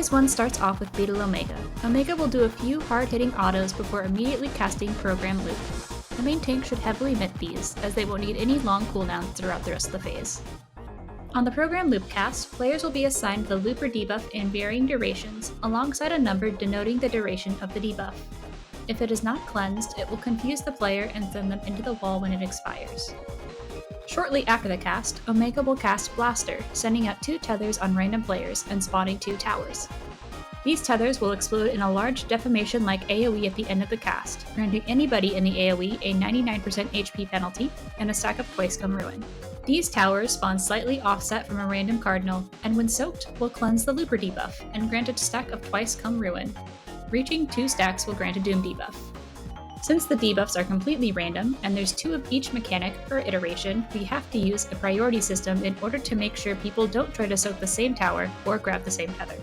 Phase 1 starts off with Beetle Omega. Omega will do a few hard-hitting autos before immediately casting Program Loop. The main tank should heavily mint these, as they won't need any long cooldowns throughout the rest of the phase. On the Program Loop cast, players will be assigned the Looper debuff in varying durations, alongside a number denoting the duration of the debuff. If it is not cleansed, it will confuse the player and send them into the wall when it expires. Shortly after the cast, Omega will cast Blaster, sending out 2 tethers on random players and spawning 2 towers. These tethers will explode in a large defamation-like AoE at the end of the cast, granting anybody in the AoE a 99% HP penalty and a stack of Twice Come Ruin. These towers spawn slightly offset from a random cardinal, and when soaked, will cleanse the Looper debuff and grant a stack of Twice Come Ruin. Reaching 2 stacks will grant a Doom debuff. Since the debuffs are completely random, and there's 2 of each mechanic per iteration, we have to use a priority system in order to make sure people don't try to soak the same tower or grab the same tether.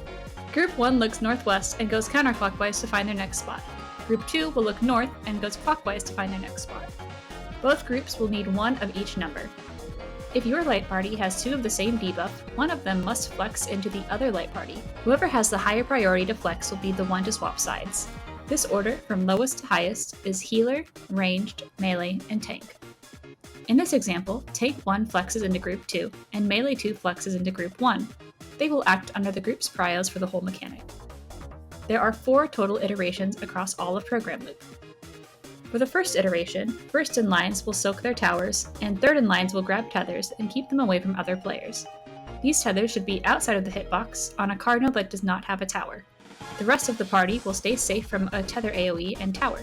Group 1 looks northwest and goes counterclockwise to find their next spot. Group 2 will look north and goes clockwise to find their next spot. Both groups will need 1 of each number. If your light party has 2 of the same debuff, one of them must flex into the other light party. Whoever has the higher priority to flex will be the one to swap sides. This order, from lowest to highest, is Healer, Ranged, Melee, and Tank. In this example, Tank 1 flexes into Group 2, and Melee 2 flexes into Group 1. They will act under the group's prios for the whole mechanic. There are 4 total iterations across all of Program Loop. For the first iteration, first in lines will soak their towers, and third in lines will grab tethers and keep them away from other players. These tethers should be outside of the hitbox, on a cardinal that does not have a tower. The rest of the party will stay safe from a tether AoE and tower.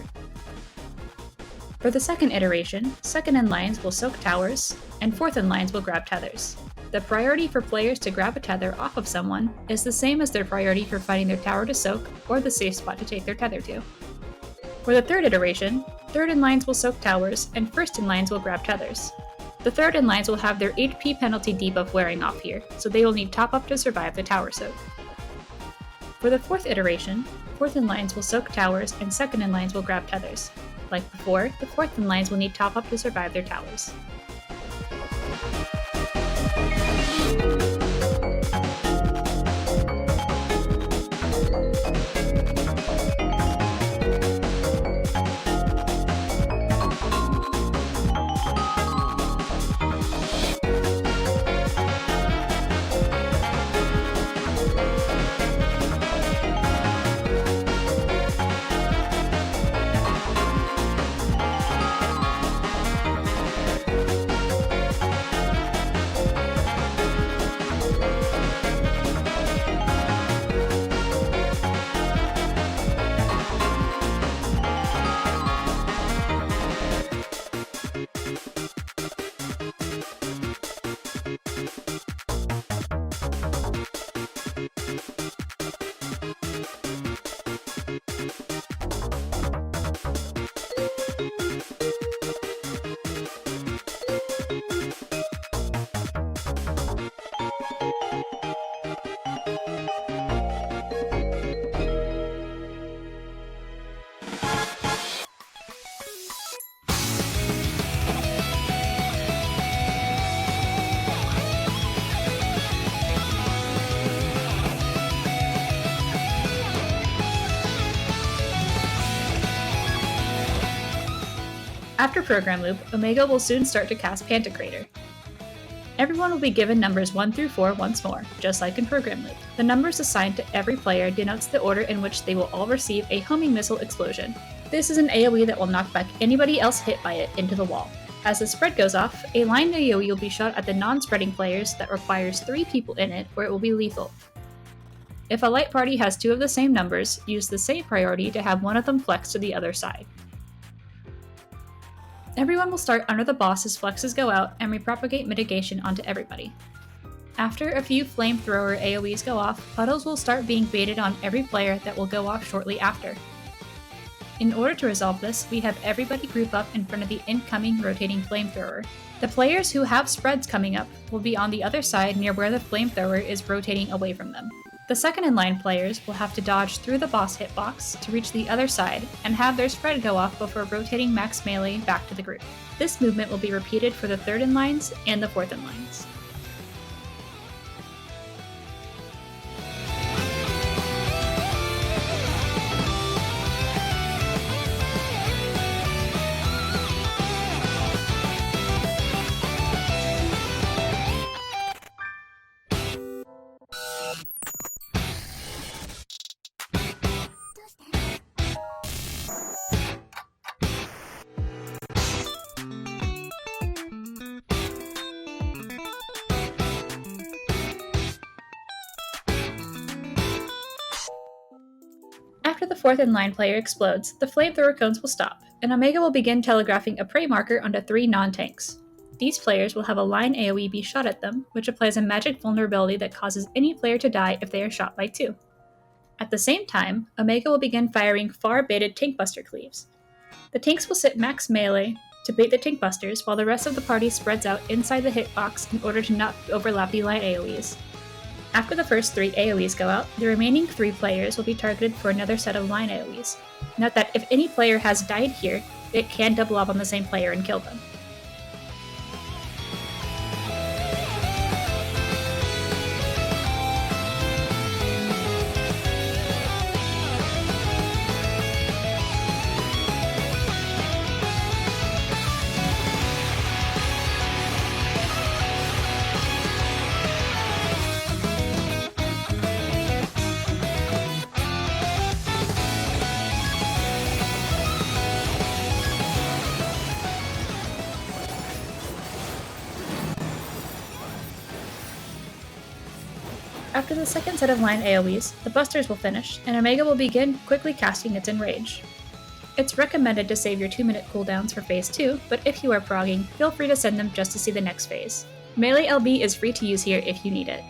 For the second iteration, second in lines will soak towers, and fourth in lines will grab tethers. The priority for players to grab a tether off of someone is the same as their priority for finding their tower to soak or the safe spot to take their tether to. For the third iteration, third in lines will soak towers, and first in lines will grab tethers. The third in lines will have their HP penalty debuff wearing off here, so they will need top up to survive the tower soak. For the fourth iteration, fourth in lines will soak towers, and second in lines will grab tethers. Like before, the fourth in lines will need top up to survive their towers. After Program Loop, Omega will soon start to cast Pantokrator. Everyone will be given numbers 1 through 4 once more, just like in Program Loop. The numbers assigned to every player denotes the order in which they will all receive a homing missile explosion. This is an AoE that will knock back anybody else hit by it into the wall. As the spread goes off, a line AoE will be shot at the non-spreading players that requires 3 people in it where it will be lethal. If a light party has 2 of the same numbers, use the same priority to have one of them flex to the other side. Everyone will start under the boss as flexes go out and repropagate mitigation onto everybody. After a few flamethrower AoEs go off, puddles will start being baited on every player that will go off shortly after. In order to resolve this, we have everybody group up in front of the incoming rotating flamethrower. The players who have spreads coming up will be on the other side near where the flamethrower is rotating away from them. The second in line players will have to dodge through the boss hitbox to reach the other side and have their spread go off before rotating max melee back to the group. This movement will be repeated for the third in lines and the fourth in lines. After the 4th in line player explodes, the flamethrower cones will stop, and Omega will begin telegraphing a prey marker onto 3 non-tanks. These players will have a line AoE be shot at them, which applies a magic vulnerability that causes any player to die if they are shot by 2. At the same time, Omega will begin firing far-baited tankbuster cleaves. The tanks will sit max melee to bait the tankbusters, while the rest of the party spreads out inside the hitbox in order to not overlap the line AoEs. After the first 3 AoEs go out, the remaining 3 players will be targeted for another set of line AoEs. Note that if any player has died here, it can double up on the same player and kill them. After the second set of line AoEs, the busters will finish, and Omega will begin quickly casting its Enrage. It's recommended to save your 2-minute cooldowns for phase 2, but if you are progging, feel free to send them just to see the next phase. Melee LB is free to use here if you need it.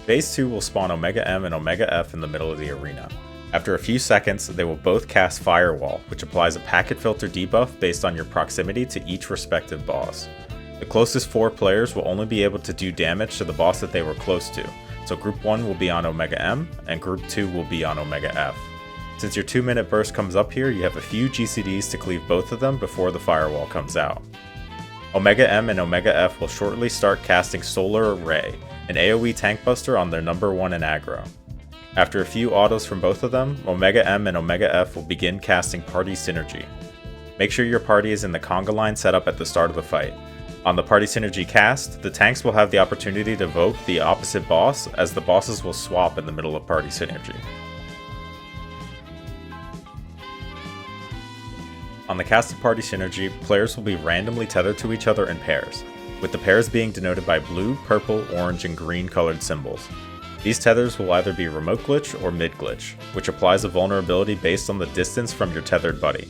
Phase 2 will spawn Omega M and Omega F in the middle of the arena. After a few seconds, they will both cast Firewall, which applies a packet filter debuff based on your proximity to each respective boss. The closest 4 players will only be able to do damage to the boss that they were close to, so Group 1 will be on Omega M, and Group 2 will be on Omega F. Since your 2-minute burst comes up here, you have a few GCDs to cleave both of them before the Firewall comes out. Omega M and Omega F will shortly start casting Solar Array, an AoE tank buster on their number 1 in aggro. After a few autos from both of them, Omega M and Omega F will begin casting Party Synergy. Make sure your party is in the conga line set up at the start of the fight. On the Party Synergy cast, the tanks will have the opportunity to vote the opposite boss, as the bosses will swap in the middle of Party Synergy. On the casted Party Synergy, players will be randomly tethered to each other in pairs, with the pairs being denoted by blue, purple, orange, and green colored symbols. These tethers will either be remote glitch or mid glitch, which applies a vulnerability based on the distance from your tethered buddy.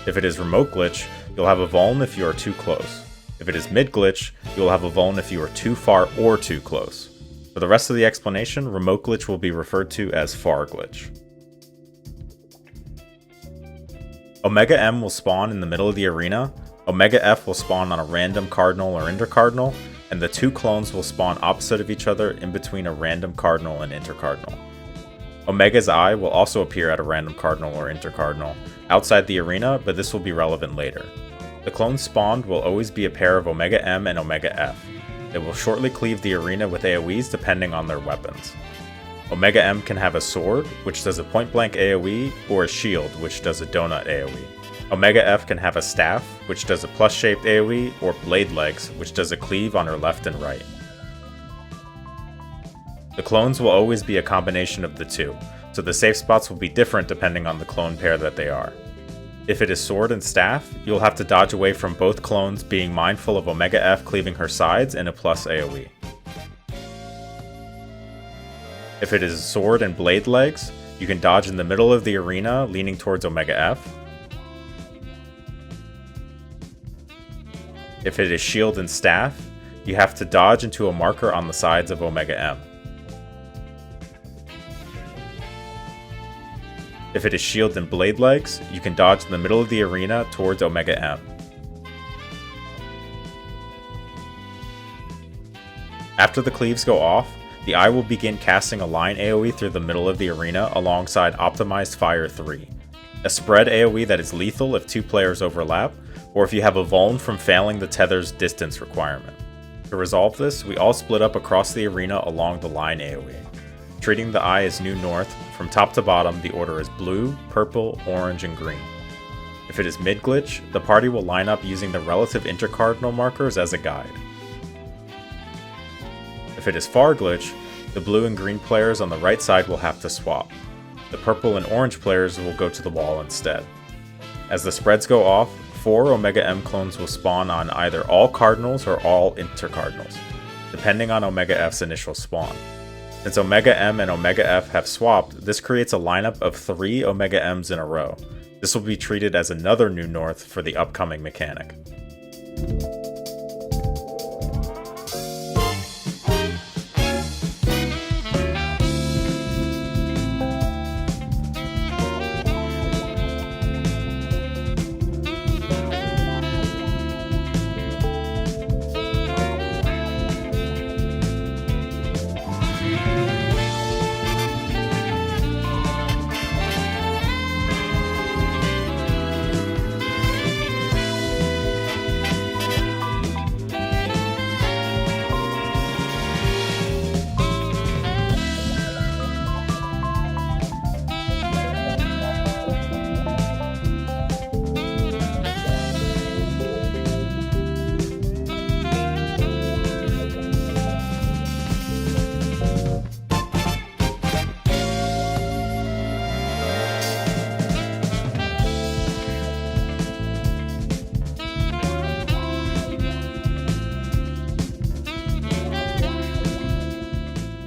If it is remote glitch, you'll have a vuln if you are too close. If it is mid glitch, you'll have a vuln if you are too far or too close. For the rest of the explanation, remote glitch will be referred to as far glitch. Omega M will spawn in the middle of the arena, Omega F will spawn on a random cardinal or intercardinal, and the 2 clones will spawn opposite of each other in between a random cardinal and intercardinal. Omega's eye will also appear at a random cardinal or intercardinal outside the arena, but this will be relevant later. The clones spawned will always be a pair of Omega M and Omega F. They will shortly cleave the arena with AoEs depending on their weapons. Omega M can have a sword, which does a point-blank AoE, or a shield, which does a donut AoE. Omega F can have a staff, which does a plus-shaped AoE, or blade legs, which does a cleave on her left and right. The clones will always be a combination of the 2, so the safe spots will be different depending on the clone pair that they are. If it is sword and staff, you'll have to dodge away from both clones, being mindful of Omega F cleaving her sides and a plus AoE. If it is sword and blade legs, you can dodge in the middle of the arena leaning towards Omega F. If it is shield and staff, you have to dodge into a marker on the sides of Omega M. If it is shield and blade legs, you can dodge in the middle of the arena towards Omega M. After the cleaves go off, the eye will begin casting a line AoE through the middle of the arena alongside Optimized Fire 3, a spread AoE that is lethal if 2 players overlap, or if you have a vuln from failing the tether's distance requirement. To resolve this, we all split up across the arena along the line AoE. Treating the eye as New North, from top to bottom the order is blue, purple, orange, and green. If it is mid-glitch, the party will line up using the relative intercardinal markers as a guide. If it is far glitch, the blue and green players on the right side will have to swap. The purple and orange players will go to the wall instead. As the spreads go off, 4 Omega M clones will spawn on either all cardinals or all intercardinals, depending on Omega F's initial spawn. Since Omega M and Omega F have swapped, this creates a lineup of 3 Omega M's in a row. This will be treated as another new North for the upcoming mechanic.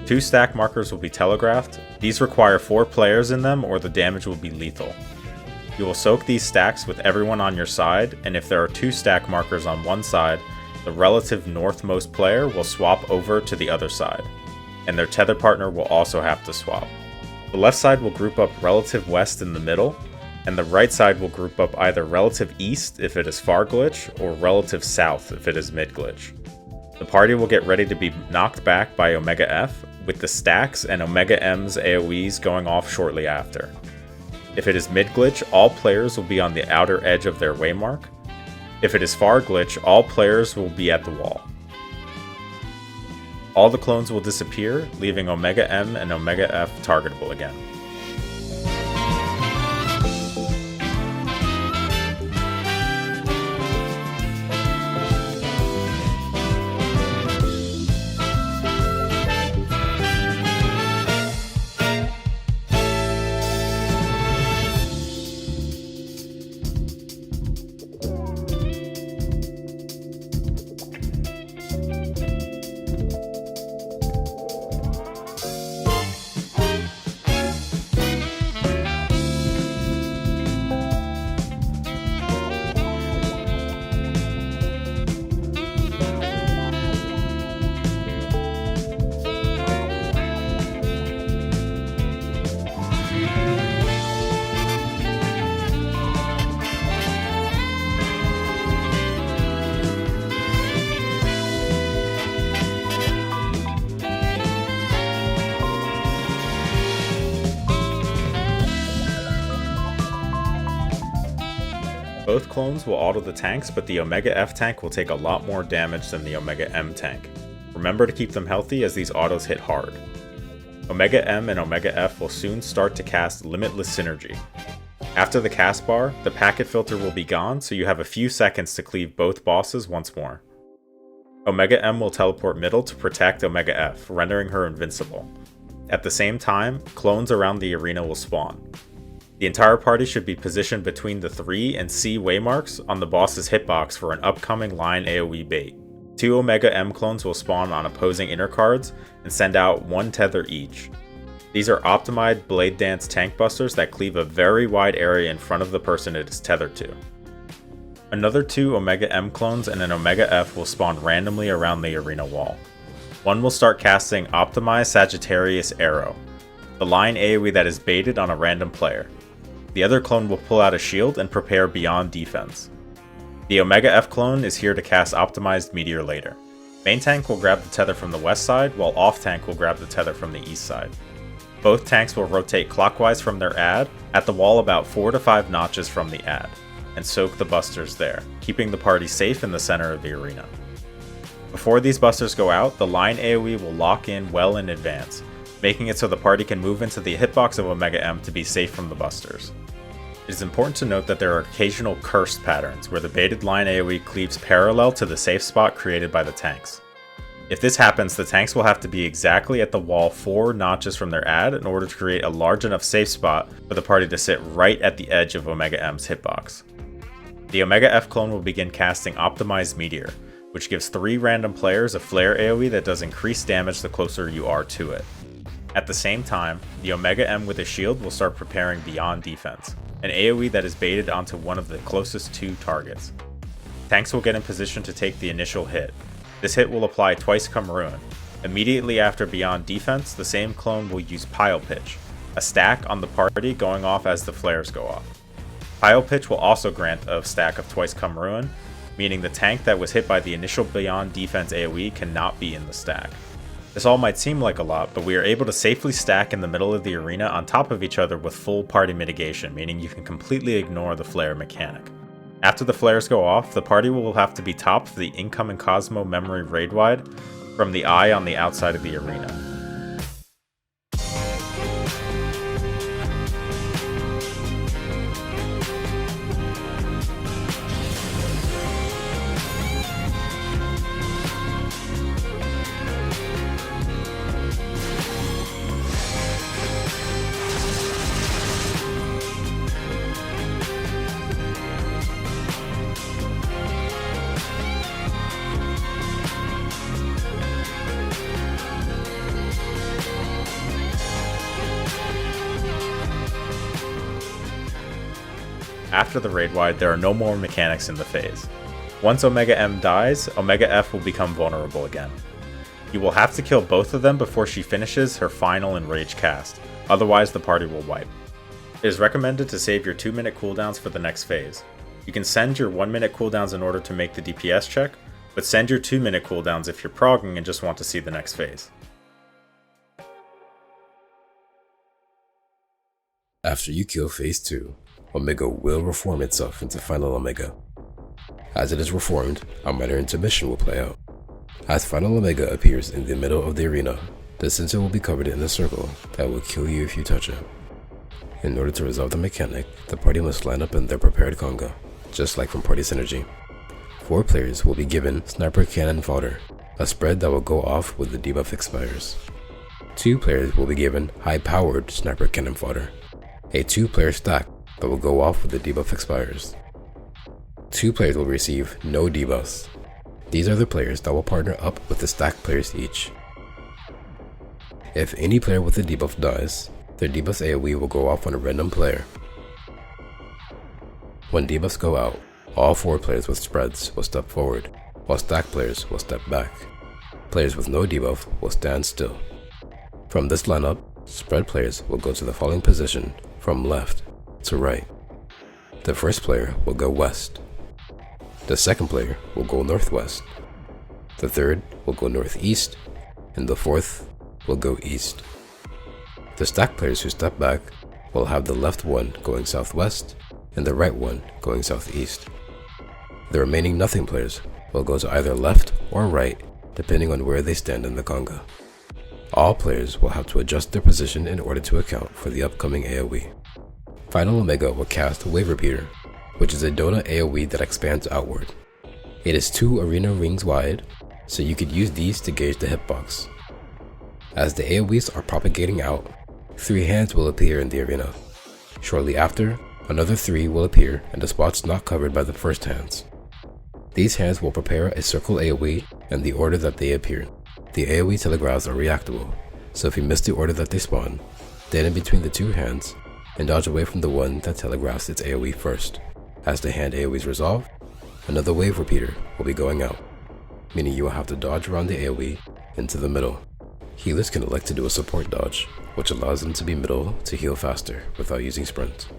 Two stack markers will be telegraphed. These require 4 players in them or the damage will be lethal. You will soak these stacks with everyone on your side, and if there are 2 stack markers on one side, the relative northmost player will swap over to the other side, and their tether partner will also have to swap. The left side will group up relative west in the middle, and the right side will group up either relative east if it is far glitch, or relative south if it is mid glitch. The party will get ready to be knocked back by Omega F, with the stacks and Omega M's AoEs going off shortly after. If it is mid glitch, all players will be on the outer edge of their waymark. If it is far glitch, all players will be at the wall. All the clones will disappear, leaving Omega M and Omega F targetable again. Both clones will auto the tanks, but the Omega F tank will take a lot more damage than the Omega M tank. Remember to keep them healthy as these autos hit hard. Omega M and Omega F will soon start to cast Limitless Synergy. After the cast bar, the packet filter will be gone, so you have a few seconds to cleave both bosses once more. Omega M will teleport middle to protect Omega F, rendering her invincible. At the same time, clones around the arena will spawn. The entire party should be positioned between the 3 and C waymarks on the boss's hitbox for an upcoming line AoE bait. 2 Omega M clones will spawn on opposing inner cards and send out 1 tether each. These are optimized Blade Dance tank busters that cleave a very wide area in front of the person it is tethered to. Another 2 Omega M clones and an Omega F will spawn randomly around the arena wall. One will start casting Optimized Sagittarius Arrow, the line AoE that is baited on a random player. The other clone will pull out a shield and prepare Beyond Defense. The Omega F clone is here to cast Optimized Meteor later. Main tank will grab the tether from the west side, while off tank will grab the tether from the east side. Both tanks will rotate clockwise from their ad, at the wall about 4 to 5 notches from the ad, and soak the busters there, keeping the party safe in the center of the arena. Before these busters go out, the line AoE will lock in well in advance, making it so the party can move into the hitbox of Omega M to be safe from the busters. It is important to note that there are occasional cursed patterns where the baited line AoE cleaves parallel to the safe spot created by the tanks. If this happens, the tanks will have to be exactly at the wall 4 notches from their ad in order to create a large enough safe spot for the party to sit right at the edge of Omega M's hitbox. The Omega F clone will begin casting Optimized Meteor, which gives 3 random players a flare AoE that does increased damage the closer you are to it. At the same time, the Omega M with a shield will start preparing Beyond Defense, an AoE that is baited onto one of the closest 2 targets. Tanks will get in position to take the initial hit. This hit will apply Twice Come Ruin. Immediately after Beyond Defense, the same clone will use Pile Pitch, a stack on the party going off as the flares go off. Pile Pitch will also grant a stack of Twice Come Ruin, meaning the tank that was hit by the initial Beyond Defense AoE cannot be in the stack. This all might seem like a lot, but we are able to safely stack in the middle of the arena on top of each other with full party mitigation, meaning you can completely ignore the flare mechanic. After the flares go off, the party will have to be topped for the incoming Cosmo memory raid wide from the eye on the outside of the arena. After the raid wide, there are no more mechanics in the phase. Once Omega M dies, Omega F will become vulnerable again. You will have to kill both of them before she finishes her final Enrage cast, otherwise the party will wipe. It is recommended to save your 2-minute cooldowns for the next phase. You can send your 1-minute cooldowns in order to make the DPS check, but send your 2-minute cooldowns if you're progging and just want to see the next phase. After you kill phase 2, Omega will reform itself into Final Omega. As it is reformed, a minor intermission will play out. As Final Omega appears in the middle of the arena, the sensor will be covered in a circle that will kill you if you touch it. In order to resolve the mechanic, the party must line up in their prepared conga, just like from Party Synergy. 4 players will be given Sniper Cannon Fodder, a spread that will go off when the debuff expires. 2 players will be given High-Powered Sniper Cannon Fodder, a 2-player stack that will go off when the debuff expires. 2 players will receive no debuffs. These are the players that will partner up with the stack players each. If any player with a debuff dies, their debuff's AoE will go off on a random player. When debuffs go out, all 4 players with spreads will step forward, while stack players will step back. Players with no debuff will stand still. From this lineup, spread players will go to the following position from left to right. The first player will go west. The second player will go northwest. The third will go northeast, and the fourth will go east. The stack players who step back will have the left one going southwest and the right one going southeast. The remaining nothing players will go to either left or right depending on where they stand in the conga. All players will have to adjust their position in order to account for the upcoming AoE. Final Omega will cast Wave Repeater, which is a donut AoE that expands outward. It is 2 arena rings wide, so you could use these to gauge the hitbox. As the AoEs are propagating out, 3 hands will appear in the arena. Shortly after, another 3 will appear in the spots not covered by the first hands. These hands will prepare a circle AoE in the order that they appear. The AoE telegraphs are reactable, so if you miss the order that they spawn, stand in between the 2 hands and dodge away from the one that telegraphs its AoE first. As the hand AoEs resolve, another Wave Repeater will be going out, meaning you will have to dodge around the AoE into the middle. Healers can elect to do a support dodge, which allows them to be middle to heal faster without using sprint.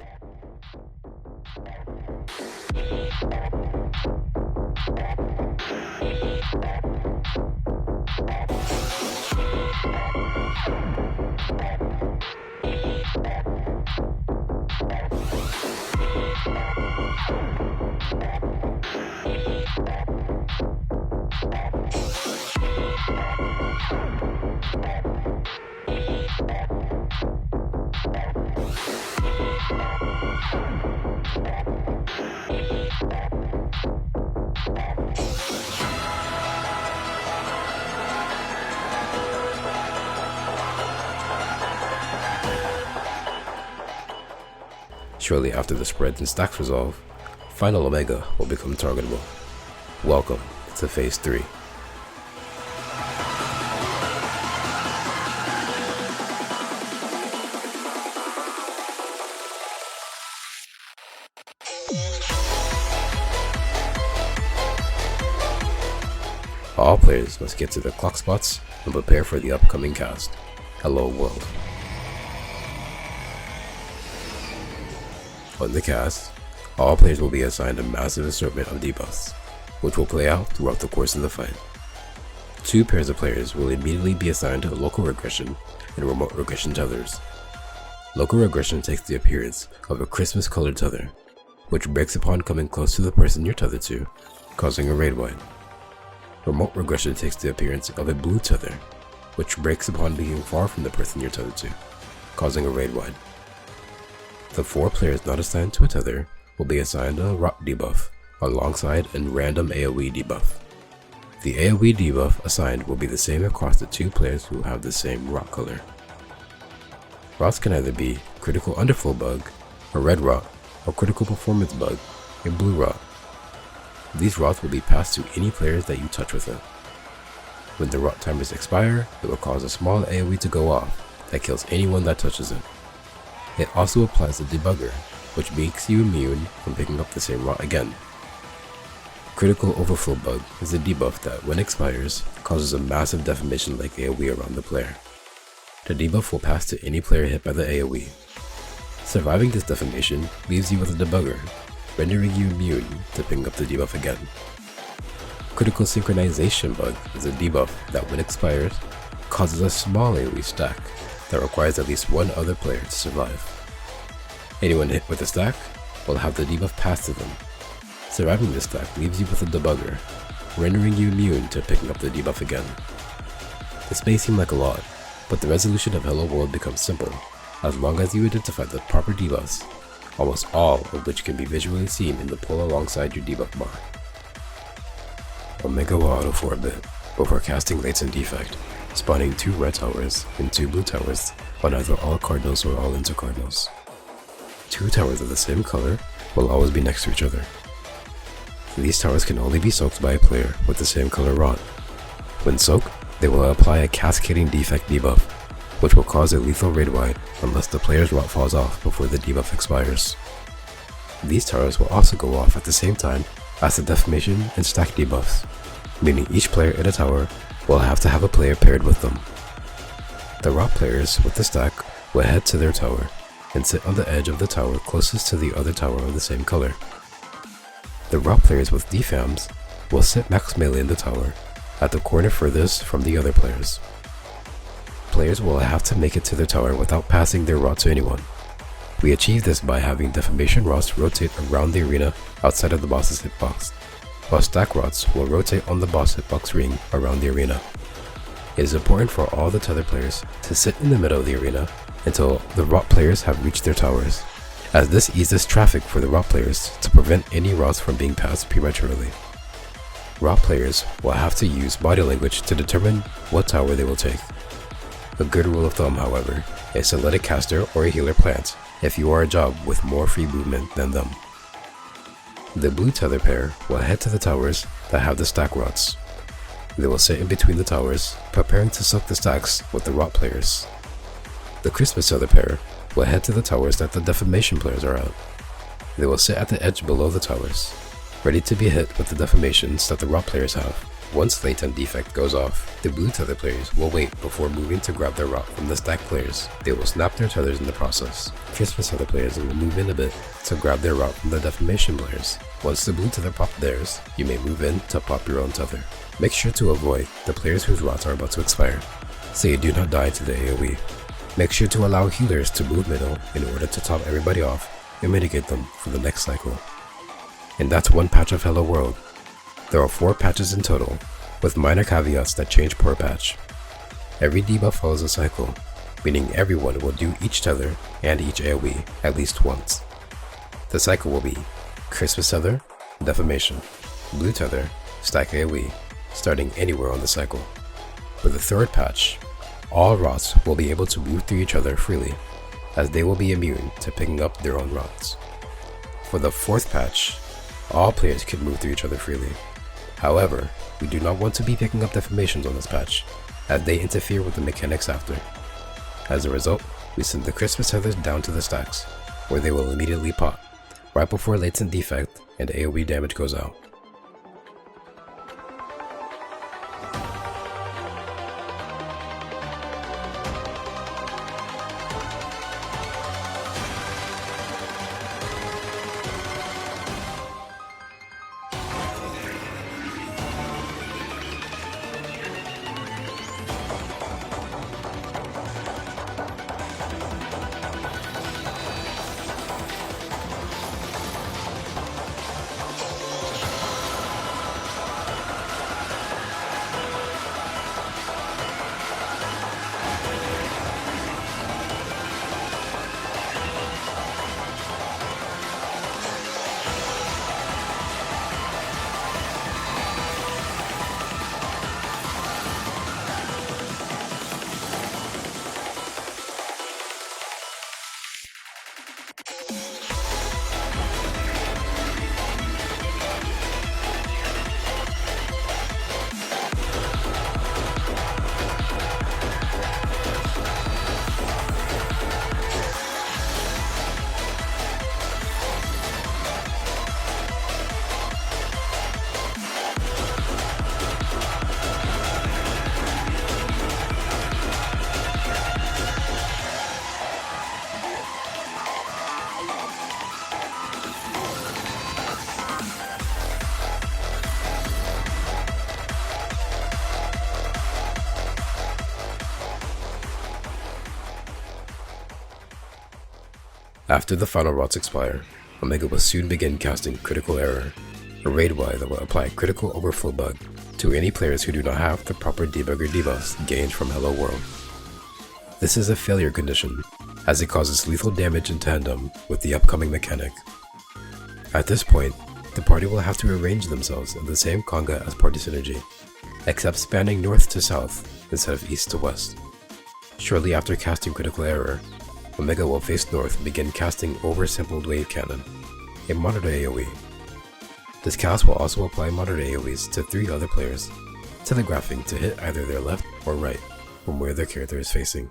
Shortly after the spreads and stacks resolve, final Omega will become targetable. Welcome to Phase 3. All players must get to their clock spots and prepare for the upcoming cast. Hello World. On the cast, all players will be assigned a massive assortment of debuffs, which will play out throughout the course of the fight. 2 pairs of players will immediately be assigned to local regression and remote regression tethers. Local regression takes the appearance of a Christmas colored tether, which breaks upon coming close to the person you're tethered to, causing a raid wide. Remote regression takes the appearance of a blue tether, which breaks upon being far from the person you're tethered to, causing a raid wide. The 4 players not assigned to a tether will be assigned a rot debuff alongside a random AoE debuff. The AoE debuff assigned will be the same across the 2 players who have the same rot color. Rots can either be critical underflow bug, a red rot, or critical performance bug, a blue rot. These rots will be passed to any players that you touch with it. When the rot timers expire, it will cause a small AoE to go off that kills anyone that touches it. It also applies a debugger, which makes you immune from picking up the same rot again. Critical overflow bug is a debuff that, when expires, causes a massive defamation-like AoE around the player. The debuff will pass to any player hit by the AoE. Surviving this defamation leaves you with a debugger, rendering you immune to picking up the debuff again. Critical synchronization bug is a debuff that, when expires, causes a small AoE stack that requires at least 1 other player to survive. Anyone hit with a stack will have the debuff passed to them. Surviving this stack leaves you with a debugger, rendering you immune to picking up the debuff again. This may seem like a lot, but the resolution of Hello World becomes simple, as long as you identify the proper debuffs, almost all of which can be visually seen in the pull alongside your debuff bar. Omega will auto for a bit, before casting Latent Defect, spawning 2 red towers and 2 blue towers on either all cardinals or all intercardinals. 2 towers of the same color will always be next to each other. These towers can only be soaked by a player with the same color rot. When soaked, they will apply a Cascading Defect debuff, which will cause a lethal raid wide unless the player's rot falls off before the debuff expires. These towers will also go off at the same time as the defamation and stack debuffs, meaning each player in a tower will have to have a player paired with them. The rot players with the stack will head to their tower and sit on the edge of the tower closest to the other tower of the same color. The rot players with defams will sit max melee in the tower, at the corner furthest from the other players. Players will have to make it to their tower without passing their rot to anyone. We achieve this by having defamation rots rotate around the arena outside of the boss's hitbox, while stack rots will rotate on the boss hitbox ring around the arena. It is important for all the tether players to sit in the middle of the arena until the rot players have reached their towers, as this eases traffic for the rot players to prevent any rots from being passed prematurely. Rot players will have to use body language to determine what tower they will take. A good rule of thumb, however, is to let a caster or a healer plant if you are a job with more free movement than them. The blue tether pair will head to the towers that have the stack rots. They will sit in between the towers, preparing to suck the stacks with the rot players. The Christmas tether pair will head to the towers that the defamation players are at. They will sit at the edge below the towers, ready to be hit with the defamations that the rot players have. Once Latent Defect goes off, the blue tether players will wait before moving to grab their rot from the stack players. They will snap their tethers in the process. Christmas tether players will move in a bit to grab their rot from the defamation players. Once the blue tether pop theirs, you may move in to pop your own tether. Make sure to avoid the players whose rots are about to expire, so you do not die to the AoE. Make sure to allow healers to move middle in order to top everybody off and mitigate them for the next cycle. And that's one patch of Hello World. There are 4 patches in total, with minor caveats that change per patch. Every debuff follows a cycle, meaning everyone will do each tether and each AoE at least once. The cycle will be Christmas tether, defamation, blue tether, stack AoE, starting anywhere on the cycle. For the 3rd patch, all rots will be able to move through each other freely, as they will be immune to picking up their own rots. For the 4th patch, All players can move through each other freely. However, we do not want to be picking up deformations on this patch, as they interfere with the mechanics after. As a result, we send the Christmas feathers down to the stacks, where they will immediately pop, right before latent defect and AoE damage goes out. After the final rots expire, Omega will soon begin casting Critical Error, a raid Y that will apply Critical Overflow bug to any players who do not have the proper debugger debuffs gained from Hello World. This is a failure condition, as it causes lethal damage in tandem with the upcoming mechanic. At this point, the party will have to arrange themselves in the same conga as Party Synergy, except spanning north to south instead of east to west. Shortly after casting Critical Error, Omega will face north and begin casting Oversampled Wave Cannon, a monitor AoE. This cast will also apply monitor AoEs to 3 other players, telegraphing to hit either their left or right from where their character is facing.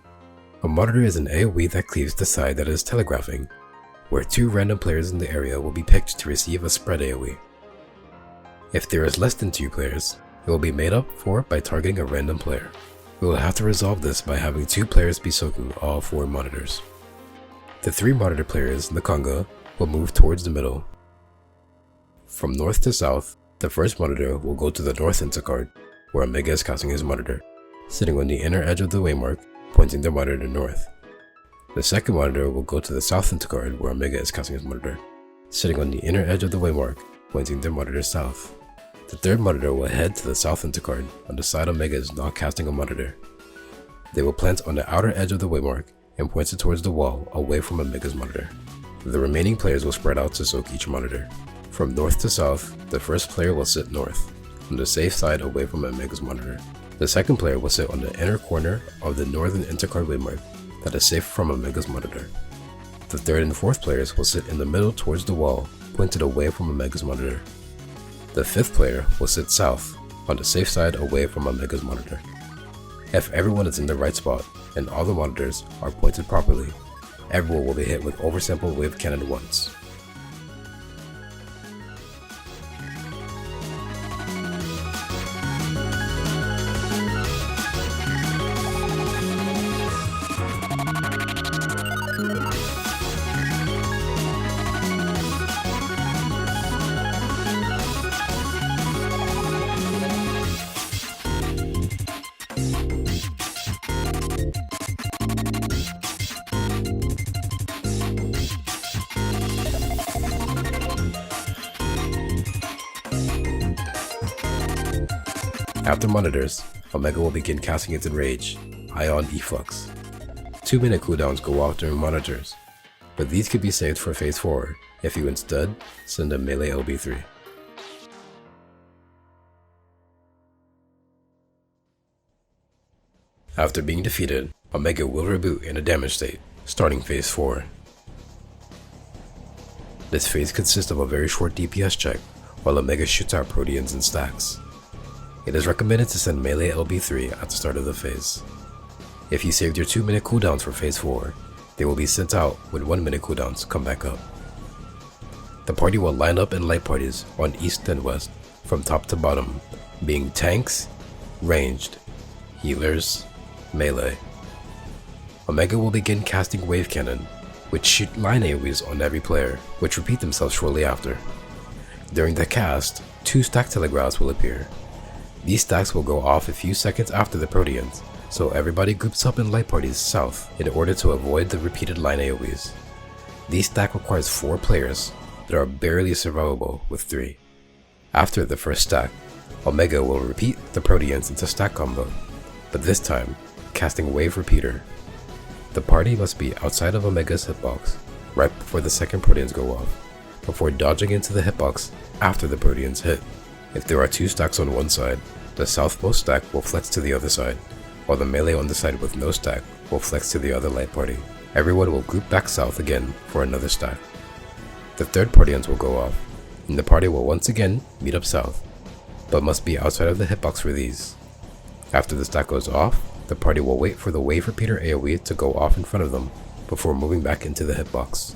A monitor is an AoE that cleaves the side that is telegraphing, where 2 random players in the area will be picked to receive a spread AoE. If there is less than 2 players, it will be made up for by targeting a random player. We will have to resolve this by having 2 players be soaking all 4 monitors. The 3 monitor players in the conga will move towards the middle. From north to south, the first monitor will go to the north intercard, where Omega is casting his monitor, sitting on the inner edge of the waymark, pointing their monitor north. The second monitor will go to the south intercard, where Omega is casting his monitor, sitting on the inner edge of the waymark, pointing their monitor south. The third monitor will head to the south intercard on the side Omega is not casting a monitor. They will plant on the outer edge of the waymark and point it towards the wall away from Omega's monitor. The remaining players will spread out to soak each monitor. From north to south, the first player will sit north, on the safe side away from Omega's monitor. The second player will sit on the inner corner of the northern intercard waymark that is safe from Omega's monitor. The third and fourth players will sit in the middle towards the wall, pointed away from Omega's monitor. The fifth player will sit south, on the safe side away from Omega's monitor. If everyone is in the right spot, and all the monitors are pointed properly, everyone will be hit with Oversampled Wave Cannon once. After monitors, Omega will begin casting its Enrage, Ion Efflux. 2-minute cooldowns go off during monitors, but these could be saved for phase 4 if you instead send a melee LB3. After being defeated, Omega will reboot in a damage state, starting phase 4. This phase consists of a very short DPS check, while Omega shoots out Proteans in stacks. It is recommended to send melee LB3 at the start of the phase. If you saved your 2-minute cooldowns for phase 4, they will be sent out when 1-minute cooldowns come back up. The party will line up in light parties on east and west, from top to bottom, being tanks, ranged, healers, melee. Omega will begin casting Wave Cannon, which shoot line AoEs on every player, which repeat themselves shortly after. During the cast, 2 stack telegraphs will appear. These stacks will go off a few seconds after the Proteans, so everybody groups up in light parties south in order to avoid the repeated line AoEs. These stack requires 4 players that are barely survivable with 3. After the first stack, Omega will repeat the Proteans into stack combo, but this time, casting Wave Repeater. The party must be outside of Omega's hitbox, right before the second Proteans go off, before dodging into the hitbox after the Proteans hit. If there are 2 stacks on one side, the southmost stack will flex to the other side, while the melee on the side with no stack will flex to the other light party. Everyone will group back south again for another stack. The third Proteans will go off, and the party will once again meet up south, but must be outside of the hitbox for these. After the stack goes off, the party will wait for the Wave Repeater AoE to go off in front of them, before moving back into the hitbox.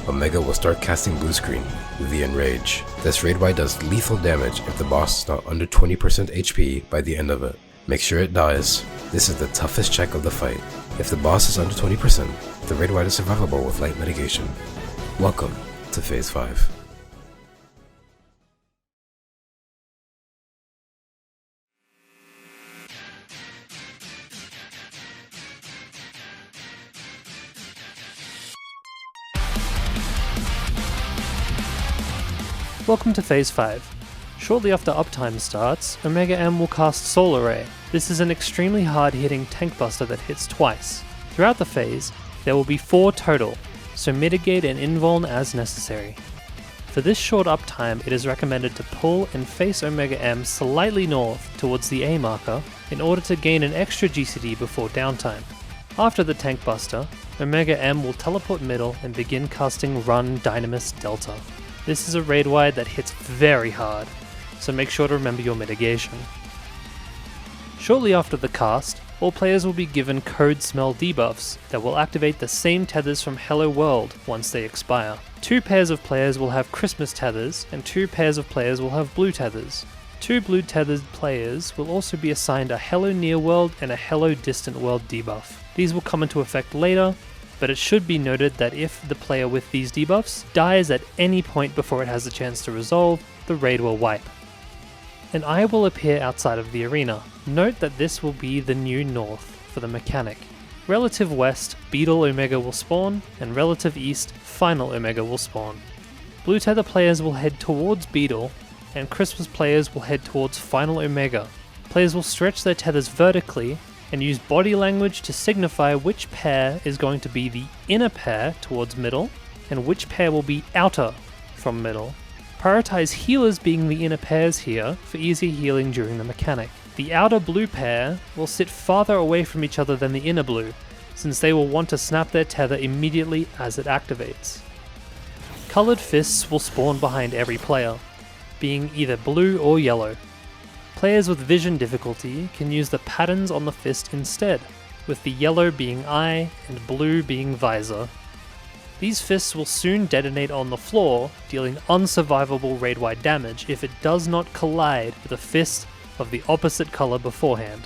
Omega will start casting Blue Screen, the Enrage. This raid Y does lethal damage if the boss is not under 20% HP by the end of it. Make sure it dies. This is the toughest check of the fight. If the boss is under 20%, the raid Y is survivable with light mitigation. Welcome to Phase 5. Welcome to Phase 5. Shortly after uptime starts, Omega M will cast Soul Array. This is an extremely hard-hitting tank buster that hits twice. Throughout the phase, there will be 4 total, so mitigate and invuln as necessary. For this short uptime, it is recommended to pull and face Omega M slightly north towards the A marker in order to gain an extra GCD before downtime. After the tank buster, Omega M will teleport middle and begin casting Run Dynamis Delta. This is a raid Y that hits very hard, so make sure to remember your mitigation. Shortly after the cast, all players will be given Code Smell debuffs that will activate the same tethers from Hello World once they expire. 2 pairs of players will have Christmas tethers, and 2 pairs of players will have blue tethers. 2 blue tethered players will also be assigned a Hello Near World and a Hello Distant World debuff. These will come into effect later, but it should be noted that if the player with these debuffs dies at any point before it has a chance to resolve, the raid will wipe. An eye will appear outside of the arena. Note that this will be the new north for the mechanic. Relative west, Beetle Omega will spawn, and relative east, Final Omega will spawn. Blue tether players will head towards Beetle, and Christmas players will head towards Final Omega. Players will stretch their tethers vertically and use body language to signify which pair is going to be the inner pair towards middle, and which pair will be outer from middle. Prioritize healers being the inner pairs here for easier healing during the mechanic. The outer blue pair will sit farther away from each other than the inner blue, since they will want to snap their tether immediately as it activates. Coloured fists will spawn behind every player, being either blue or yellow. Players with vision difficulty can use the patterns on the fist instead, with the yellow being eye and blue being visor. These fists will soon detonate on the floor, dealing unsurvivable raid-wide damage if it does not collide with a fist of the opposite colour beforehand.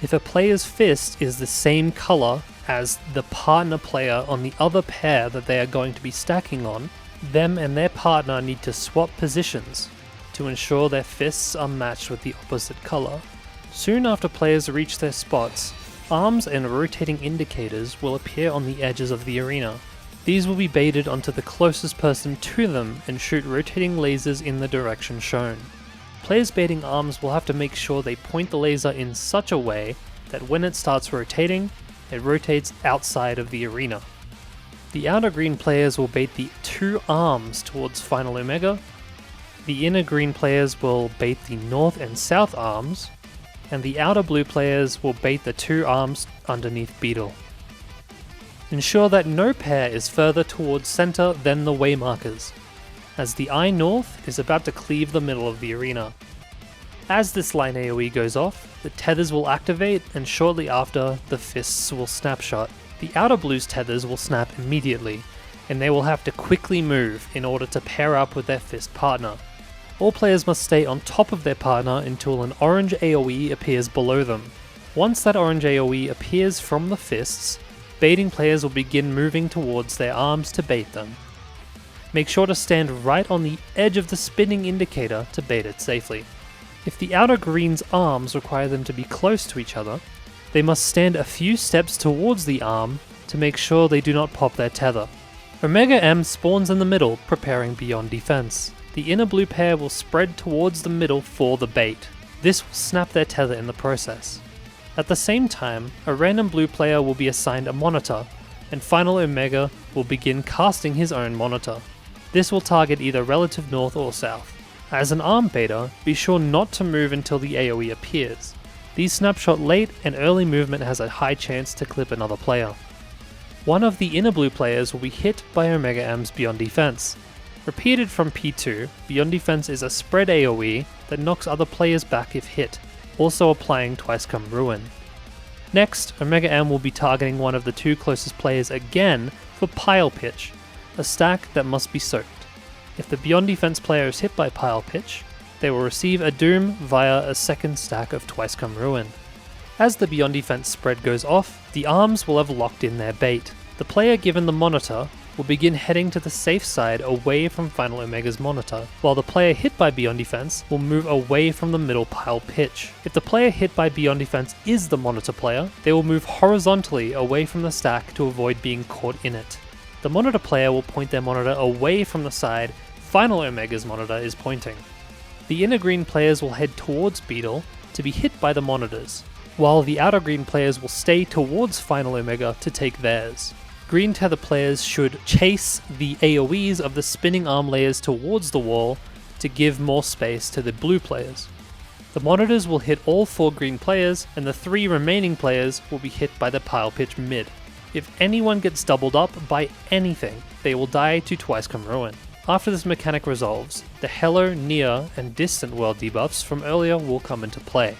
If a player's fist is the same colour as the partner player on the other pair that they are going to be stacking on, them and their partner need to swap positions to ensure their fists are matched with the opposite colour. Soon after players reach their spots, arms and rotating indicators will appear on the edges of the arena. These will be baited onto the closest person to them and shoot rotating lasers in the direction shown. Players baiting arms will have to make sure they point the laser in such a way that when it starts rotating, it rotates outside of the arena. The outer green players will bait the 2 arms towards Final Omega, the inner green players will bait the north and south arms, and the outer blue players will bait the 2 arms underneath Beetle. Ensure that no pair is further towards center than the waymarkers, as the eye north is about to cleave the middle of the arena. As this line AoE goes off, the tethers will activate, and shortly after, the fists will snapshot. The outer blue's tethers will snap immediately, and they will have to quickly move in order to pair up with their fist partner. All players must stay on top of their partner until an orange AoE appears below them. Once that orange AoE appears from the fists, baiting players will begin moving towards their arms to bait them. Make sure to stand right on the edge of the spinning indicator to bait it safely. If the outer green's arms require them to be close to each other, they must stand a few steps towards the arm to make sure they do not pop their tether. Omega M spawns in the middle, preparing beyond defense. The inner blue pair will spread towards the middle for the bait. This will snap their tether in the process. At the same time, a random blue player will be assigned a monitor, and Final Omega will begin casting his own monitor. This will target either relative north or south. As an arm baiter, be sure not to move until the AoE appears. These snapshot late, and early movement has a high chance to clip another player. One of the inner blue players will be hit by Omega M's Beyond Defense. Repeated from P2, Beyond Defense is a spread AoE that knocks other players back if hit, also applying Twice Come Ruin. Next, Omega M will be targeting one of the 2 closest players again for Pile Pitch, a stack that must be soaked. If the Beyond Defense player is hit by Pile Pitch, they will receive a doom via a second stack of Twice Come Ruin. As the Beyond Defense spread goes off, the arms will have locked in their bait. The player given the monitor will begin heading to the safe side away from Final Omega's monitor, while the player hit by Beyond Defense will move away from the middle Pile Pitch. If the player hit by Beyond Defense is the monitor player, they will move horizontally away from the stack to avoid being caught in it. The monitor player will point their monitor away from the side Final Omega's monitor is pointing. The inner green players will head towards Beetle to be hit by the monitors, while the outer green players will stay towards Final Omega to take theirs. Green tether players should chase the AoEs of the spinning arm layers towards the wall to give more space to the blue players. The monitors will hit all 4 green players, and the 3 remaining players will be hit by the Pile Pitch mid. If anyone gets doubled up by anything, they will die to Twice Come Ruin. After this mechanic resolves, the Hello, Near, and Distant World debuffs from earlier will come into play.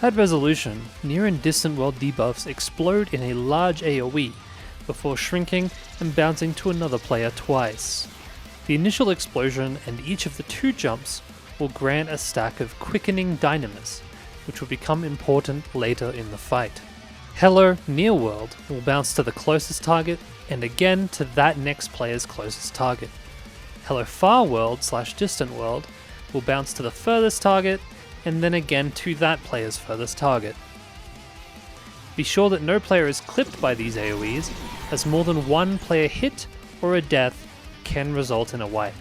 At resolution, near and distant world debuffs explode in a large AoE, before shrinking and bouncing to another player twice. The initial explosion and each of the 2 jumps will grant a stack of quickening Dynamis, which will become important later in the fight. Hello Near World will bounce to the closest target, and again to that next player's closest target. Hello Far World / Distant World will bounce to the furthest target, and then again to that player's furthest target. Be sure that no player is clipped by these AoEs, as more than one player hit or a death can result in a wipe.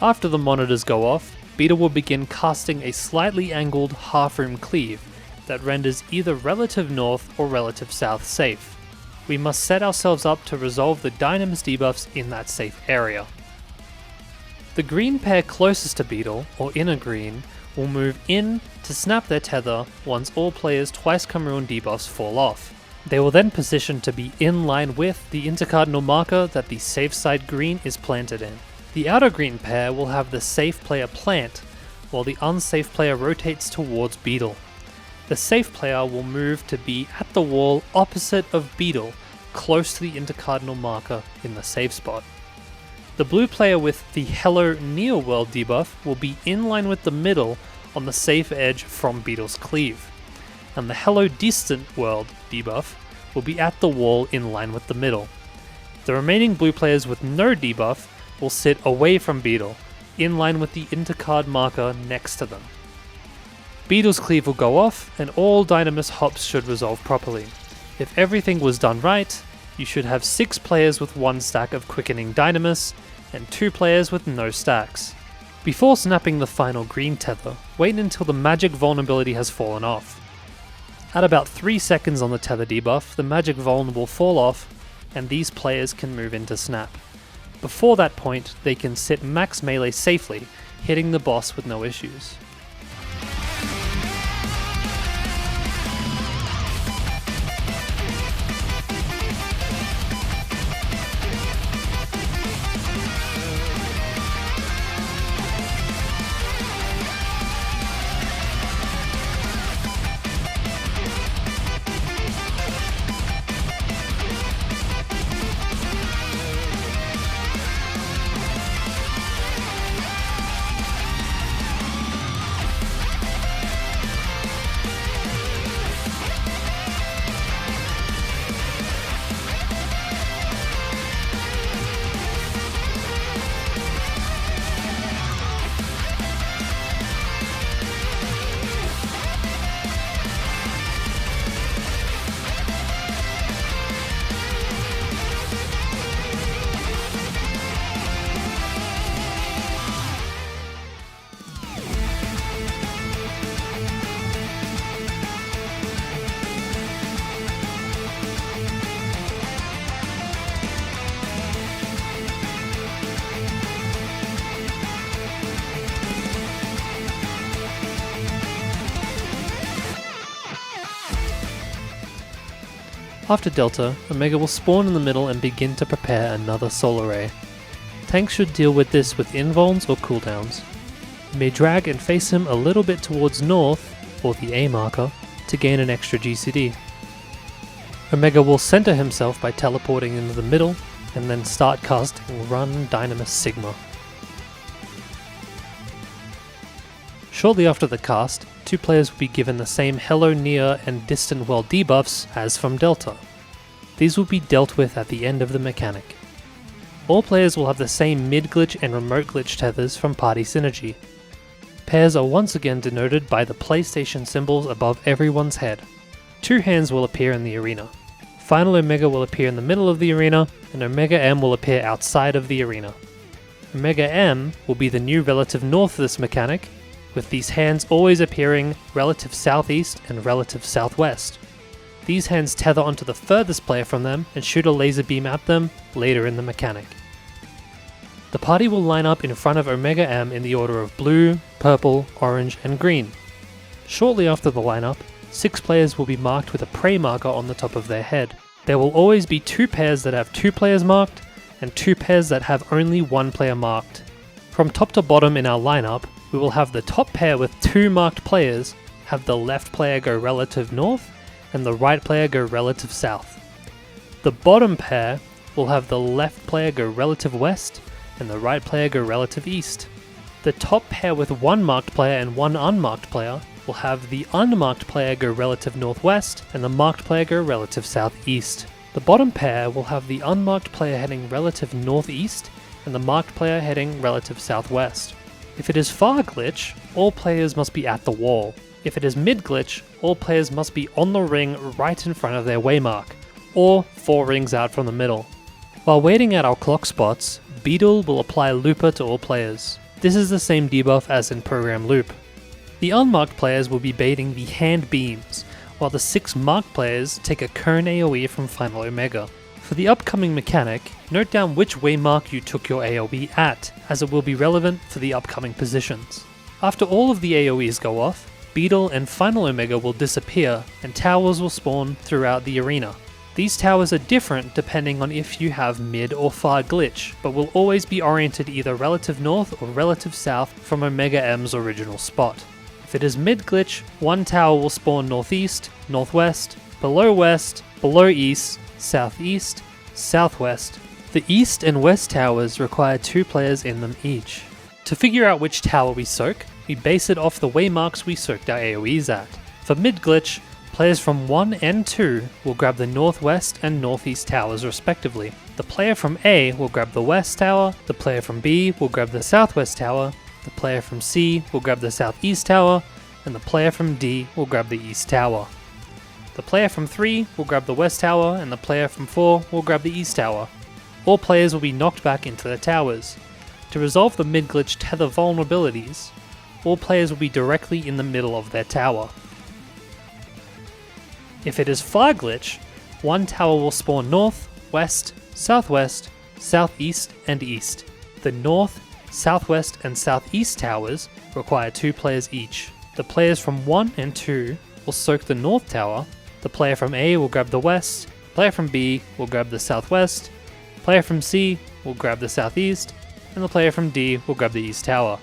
After the monitors go off, Beetle will begin casting a slightly angled half-room cleave that renders either relative north or relative south safe. We must set ourselves up to resolve the Dynamis debuffs in that safe area. The green pair closest to Beetle, or inner green, will move in to snap their tether once all players' twice come ruin debuffs fall off. They will then position to be in line with the intercardinal marker that the safe side green is planted in. The outer green pair will have the safe player plant, while the unsafe player rotates towards Beetle. The safe player will move to be at the wall opposite of Beetle, close to the intercardinal marker in the safe spot. The blue player with the Hello Near World debuff will be in line with the middle on the safe edge from Beetle's cleave, and the Hello Distant World debuff will be at the wall in line with the middle. The remaining blue players with no debuff will sit away from Beetle, in line with the intercard marker next to them. Beetle's cleave will go off, and all Dynamis hops should resolve properly. If everything was done right, you should have 6 players with 1 stack of quickening Dynamis, and 2 players with no stacks. Before snapping the final green tether, wait until the magic vulnerability has fallen off. At about 3 seconds on the tether debuff, the magic vuln will fall off, and these players can move into snap. Before that point, they can sit max melee safely, hitting the boss with no issues. After Delta, Omega will spawn in the middle and begin to prepare another solar ray. Tanks should deal with this with invulns or cooldowns. You may drag and face him a little bit towards north, or the A marker, to gain an extra GCD. Omega will center himself by teleporting into the middle, and then start casting Run Dynamis Sigma. Shortly after the cast, 2 players will be given the same Hello Near and Distant World debuffs as from Delta. These will be dealt with at the end of the mechanic. All players will have the same mid-glitch and remote glitch tethers from Party Synergy. Pairs are once again denoted by the PlayStation symbols above everyone's head. 2 hands will appear in the arena. Final Omega will appear in the middle of the arena, and Omega M will appear outside of the arena. Omega M will be the new relative north of this mechanic, with these hands always appearing relative southeast and relative southwest. These hands tether onto the furthest player from them and shoot a laser beam at them later in the mechanic. The party will line up in front of Omega M in the order of blue, purple, orange, and green. Shortly after the lineup, 6 players will be marked with a prey marker on the top of their head. There will always be 2 pairs that have 2 players marked, and 2 pairs that have only 1 player marked. From top to bottom in our lineup, we will have the top pair with 2 marked players, have the left player go relative north and the right player go relative south. The bottom pair will have the left player go relative west and the right player go relative east. The top pair with one marked player and one unmarked player will have the unmarked player go relative northwest and the marked player go relative southeast. The bottom pair will have the unmarked player heading relative northeast and the marked player heading relative southwest. If it is far glitch, all players must be at the wall. If it is mid glitch, all players must be on the ring right in front of their waymark, or 4 rings out from the middle. While waiting at our clock spots, Beetle will apply Looper to all players. This is the same debuff as in Program Loop. The unmarked players will be baiting the hand beams, while the 6 marked players take a cone AoE from Final Omega. For the upcoming mechanic, note down which waymark you took your AoE at, as it will be relevant for the upcoming positions. After all of the AoEs go off, Beetle and Final Omega will disappear and towers will spawn throughout the arena. These towers are different depending on if you have mid or far glitch, but will always be oriented either relative north or relative south from Omega M's original spot. If it is mid glitch, one tower will spawn northeast, northwest, below east, southeast, southwest. The east and west towers require 2 players in them each. To figure out which tower we soak, we base it off the waymarks we soaked our AoEs at. For mid glitch, players from 1 and 2 will grab the northwest and northeast towers respectively. The player from A will grab the west tower, the player from B will grab the southwest tower, the player from C will grab the southeast tower, and the player from D will grab the east tower. The player from 3 will grab the west tower, and the player from 4 will grab the east tower. All players will be knocked back into their towers. To resolve the mid-glitch tether vulnerabilities, all players will be directly in the middle of their tower. If it is far glitch, one tower will spawn north, west, southwest, southeast, and east. The north, southwest, and southeast towers require 2 players each. The players from 1 and 2 will soak the north tower, the player from A will grab the west, the player from B will grab the southwest, the player from C will grab the southeast, and the player from D will grab the east tower.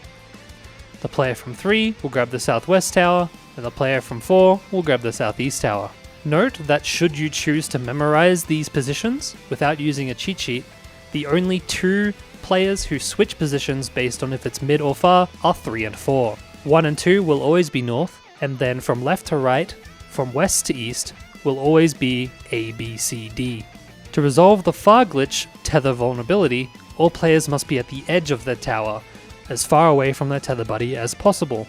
The player from 3 will grab the southwest tower, and the player from 4 will grab the southeast tower. Note that should you choose to memorize these positions without using a cheat sheet, the only 2 players who switch positions based on if it's mid or far are 3 and 4. 1 and 2 will always be north, and then from left to right, from west to east, will always be A, B, C, D. To resolve the far glitch tether vulnerability, all players must be at the edge of their tower, as far away from their tether buddy as possible.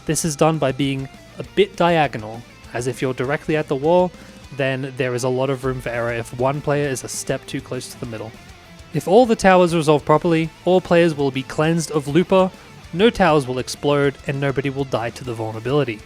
This is done by being a bit diagonal, as if you're directly at the wall, then there is a lot of room for error if one player is a step too close to the middle. If all the towers resolve properly, all players will be cleansed of Looper, no towers will explode, and nobody will die to the vulnerability.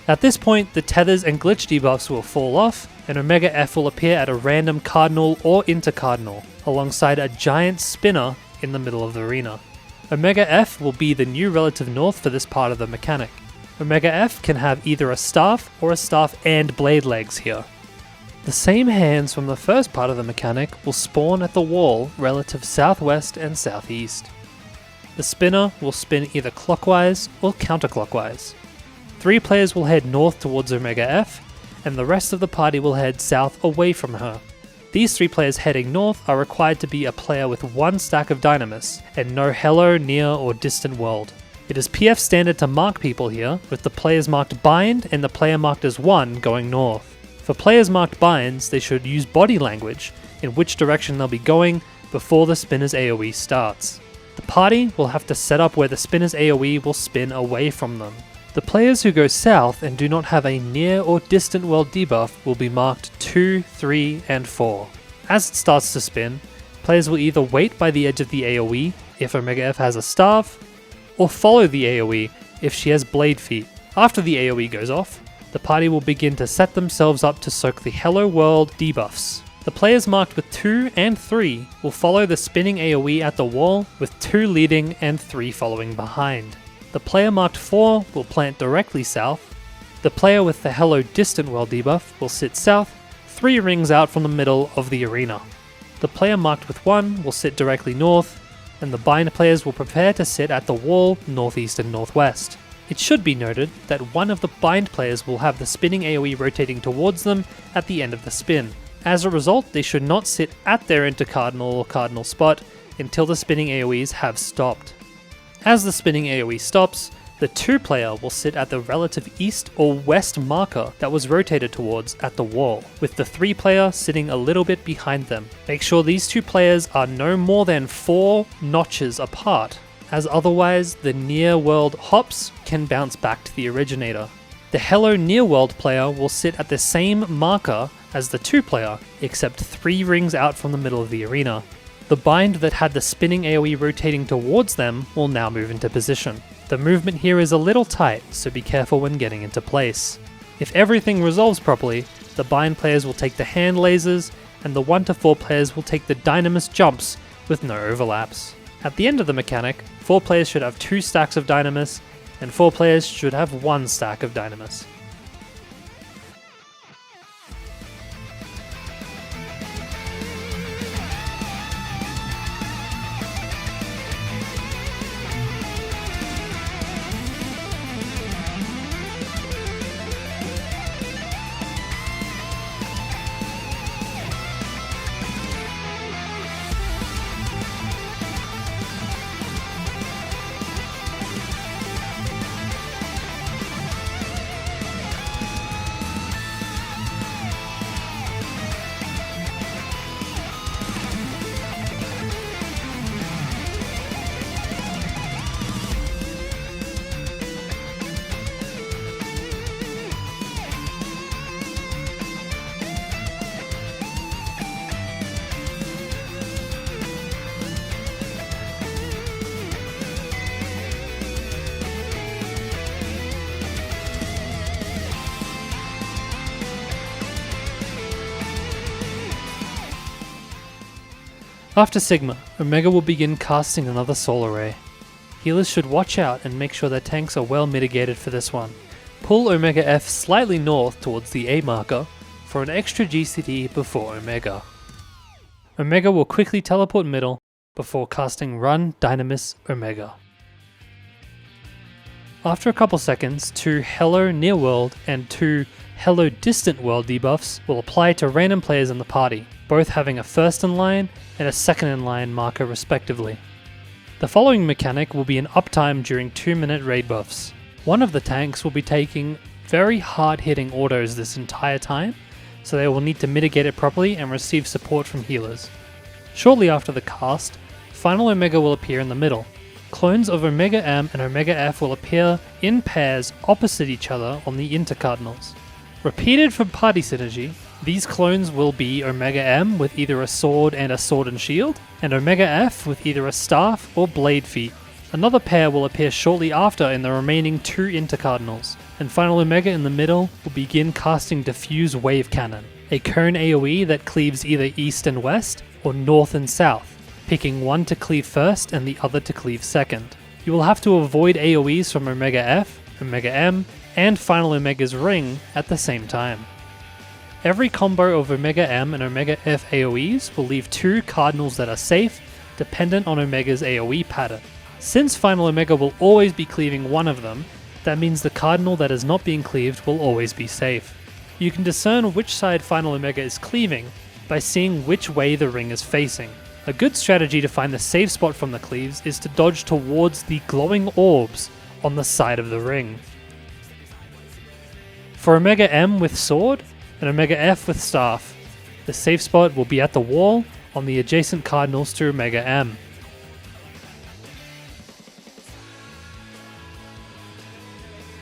At this point, the tethers and glitch debuffs will fall off, and Omega F will appear at a random cardinal or intercardinal, alongside a giant spinner in the middle of the arena. Omega F will be the new relative north for this part of the mechanic. Omega F can have either a staff or a staff and blade legs here. The same hands from the first part of the mechanic will spawn at the wall relative southwest and southeast. The spinner will spin either clockwise or counterclockwise. 3 players will head north towards Omega F, and the rest of the party will head south away from her. These 3 players heading north are required to be a player with 1 stack of Dynamis, and no hello, near, or distant world. It is PF standard to mark people here, with the players marked bind and the player marked as 1 going north. For players marked binds, they should use body language in which direction they'll be going before the spinner's AoE starts. The party will have to set up where the spinner's AoE will spin away from them. The players who go south and do not have a near or distant world debuff will be marked 2, 3, and 4. As it starts to spin, players will either wait by the edge of the AoE if Omega F has a staff, or follow the AoE if she has blade feet. After the AoE goes off, the party will begin to set themselves up to soak the Hello World debuffs. The players marked with 2 and 3 will follow the spinning AoE at the wall, with 2 leading and 3 following behind. The player marked 4 will plant directly south. The player with the Hello Distant World debuff will sit south, 3 rings out from the middle of the arena. The player marked with 1 will sit directly north, and the bind players will prepare to sit at the wall northeast and northwest. It should be noted that one of the bind players will have the spinning AoE rotating towards them at the end of the spin. As a result, they should not sit at their intercardinal or cardinal spot until the spinning AoEs have stopped. As the spinning AoE stops, the 2 player will sit at the relative east or west marker that was rotated towards at the wall, with the 3 player sitting a little bit behind them. Make sure these 2 players are no more than 4 notches apart, as otherwise the near world hops can bounce back to the originator. The Hello Near World player will sit at the same marker as the 2 player, except 3 rings out from the middle of the arena. The bind that had the spinning AoE rotating towards them will now move into position. The movement here is a little tight, so be careful when getting into place. If everything resolves properly, the bind players will take the hand lasers, and the 1 to 4 players will take the Dynamis jumps with no overlaps. At the end of the mechanic, 4 players should have 2 stacks of Dynamis, and 4 players should have 1 stack of Dynamis. After Sigma, Omega will begin casting another Solar Ray. Healers should watch out and make sure their tanks are well mitigated for this one. Pull Omega F slightly north towards the A marker for an extra GCD before Omega. Omega will quickly teleport middle before casting Run Dynamis Omega. After a couple seconds, 2 Hello Near World and 2 Hello Distant World debuffs will apply to random players in the party, both having a first in line and a second in line marker respectively. The following mechanic will be an uptime during 2-minute raid buffs. One of the tanks will be taking very hard hitting autos this entire time, so they will need to mitigate it properly and receive support from healers. Shortly after the cast, Final Omega will appear in the middle. Clones of Omega M and Omega F will appear in pairs opposite each other on the intercardinals. Repeated for party synergy, these clones will be Omega M with either a sword and shield, and Omega F with either a staff or blade feet. Another pair will appear shortly after in the remaining 2 intercardinals, and Final Omega in the middle will begin casting Diffuse Wave Cannon, a cone AoE that cleaves either east and west or north and south, picking one to cleave first and the other to cleave second. You will have to avoid AoEs from Omega F, Omega M, and Final Omega's ring at the same time. Every combo of Omega M and Omega F AoEs will leave 2 cardinals that are safe, dependent on Omega's AoE pattern. Since Final Omega will always be cleaving one of them, That means the cardinal that is not being cleaved will always be safe. You can discern which side Final Omega is cleaving by seeing which way the ring is facing. A good strategy to find the safe spot from the cleaves is to dodge towards the glowing orbs on the side of the ring. For Omega M with sword and Omega F with staff, the safe spot will be at the wall on the adjacent cardinals to Omega M.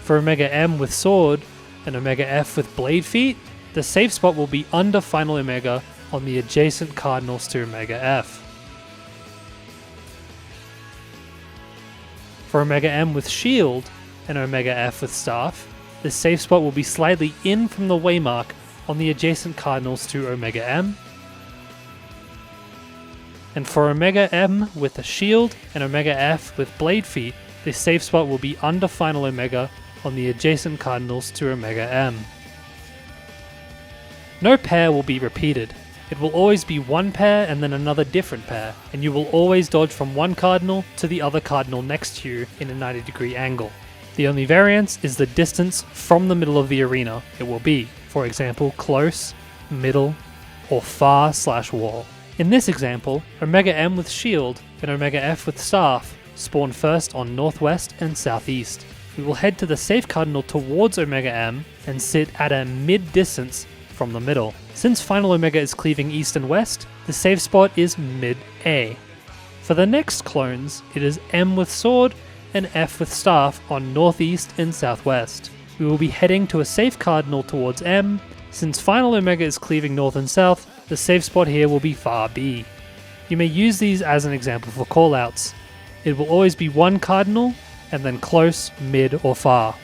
For Omega M with sword and Omega F with blade feet, the safe spot will be under Final Omega on the adjacent cardinals to Omega F. For Omega M with shield and Omega F with staff, the safe spot will be slightly in from the waymark on the adjacent cardinals to Omega M. And for Omega M with a shield and Omega F with blade feet, the safe spot will be under Final Omega on the adjacent cardinals to Omega M. No pair will be repeated. It will always be one pair and then another different pair, and you will always dodge from one cardinal to the other cardinal next to you in a 90-degree angle. The only variance is the distance from the middle of the arena it will be, for example, close, middle, or far/wall. In this example, Omega M with shield and Omega F with staff spawn first on northwest and southeast. We will head to the safe cardinal towards Omega M and sit at a mid-distance from the middle. Since Final Omega is cleaving east and west, the safe spot is mid-A. For the next clones, it is M with sword and F with staff on northeast and southwest. We will be heading to a safe cardinal towards M. Since Final Omega is cleaving north and south, the safe spot here will be far B. You may use these as an example for callouts. It will always be one cardinal, and then close, mid, or far.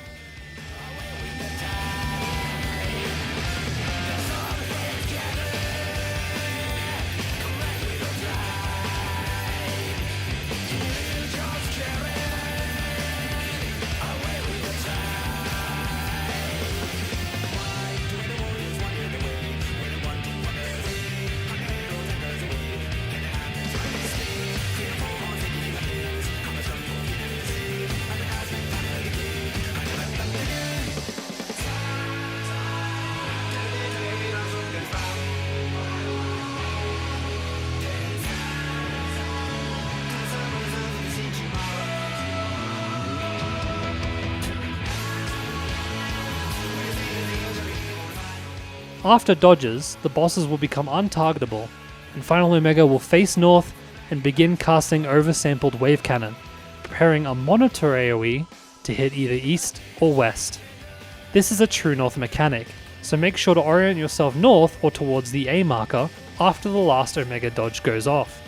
After dodges, the bosses will become untargetable, and Final Omega will face north and begin casting oversampled wave cannon, preparing a monitor AoE to hit either east or west. This is a true north mechanic, so make sure to orient yourself north or towards the A marker after the last Omega dodge goes off.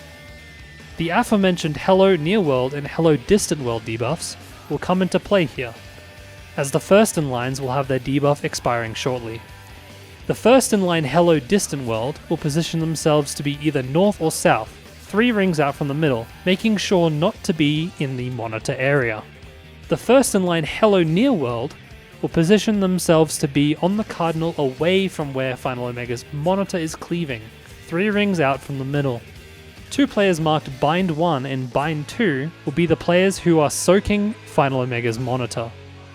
The aforementioned Hello Near World and Hello Distant World debuffs will come into play here, as the first in lines will have their debuff expiring shortly. The first in line Hello Distant World will position themselves to be either north or south, 3 rings out from the middle, making sure not to be in the monitor area. The first in line Hello Near World will position themselves to be on the cardinal away from where Final Omega's monitor is cleaving, 3 rings out from the middle. 2 players marked Bind 1 and Bind 2 will be the players who are soaking Final Omega's monitor.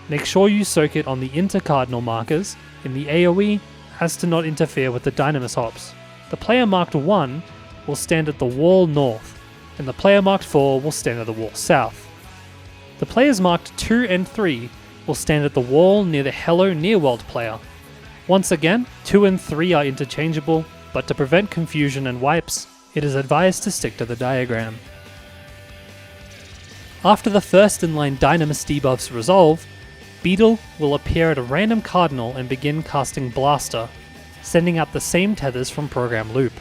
Make sure you soak it on the intercardinal markers in the AoE as to not interfere with the Dynamis hops. The player marked 1 will stand at the wall north, and the player marked 4 will stand at the wall south. The players marked 2 and 3 will stand at the wall near the Hello Near World player. Once again, 2 and 3 are interchangeable, but to prevent confusion and wipes, it is advised to stick to the diagram. After the first inline Dynamis debuffs resolve, Beetle will appear at a random cardinal and begin casting Blaster, sending out the same tethers from Program Loop.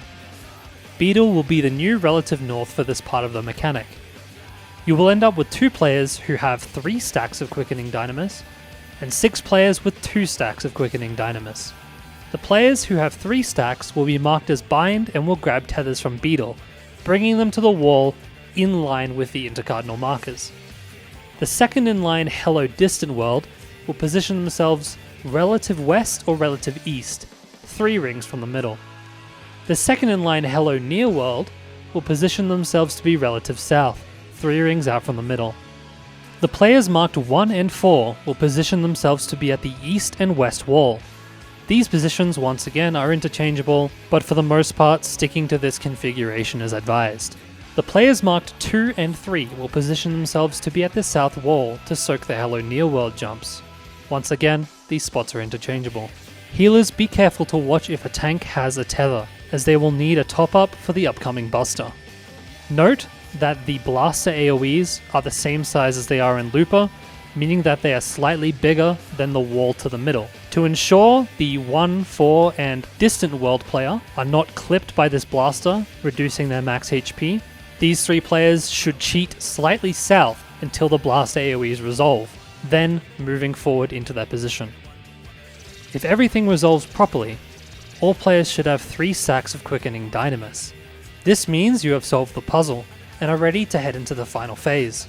Beetle will be the new relative north for this part of the mechanic. You will end up with 2 players who have 3 stacks of Quickening Dynamis, and 6 players with 2 stacks of Quickening Dynamis. The players who have 3 stacks will be marked as Bind and will grab tethers from Beetle, bringing them to the wall in line with the intercardinal markers. The second in line Hello Distant World will position themselves relative west or relative east, 3 rings from the middle. The second in line Hello Near World will position themselves to be relative south, 3 rings out from the middle. The players marked 1 and 4 will position themselves to be at the east and west wall. These positions once again are interchangeable, but for the most part sticking to this configuration as advised. The players marked 2 and 3 will position themselves to be at the south wall to soak the Hello Near World jumps. Once again, these spots are interchangeable. Healers, be careful to watch if a tank has a tether, as they will need a top up for the upcoming Buster. Note that the Blaster AoEs are the same size as they are in Looper, meaning that they are slightly bigger than the wall to the middle. To ensure the 1, 4, and Distant World player are not clipped by this blaster, reducing their max HP, these 3 players should cheat slightly south until the Blaster AoEs resolve, then moving forward into their position. If everything resolves properly, all players should have 3 stacks of Quickening Dynamis. This means you have solved the puzzle and are ready to head into the final phase.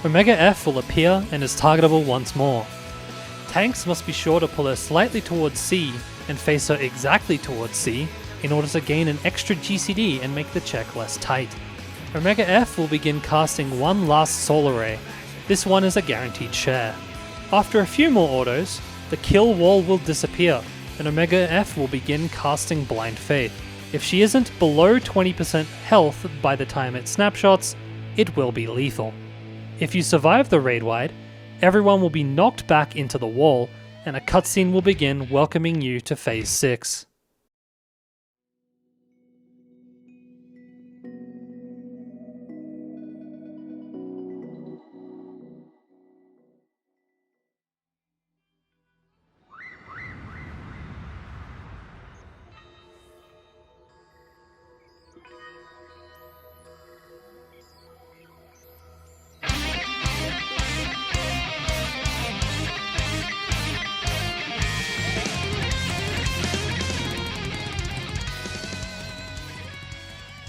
Omega F will appear and is targetable once more. Tanks must be sure to pull her slightly towards C and face her exactly towards C in order to gain an extra GCD and make the check less tight. Omega F will begin casting one last Solar Ray. This one is a guaranteed share. After a few more autos, the kill wall will disappear and Omega F will begin casting Blind Faith. If she isn't below 20% health by the time it snapshots, it will be lethal. If you survive the raid wide, everyone will be knocked back into the wall, and a cutscene will begin welcoming you to Phase 6.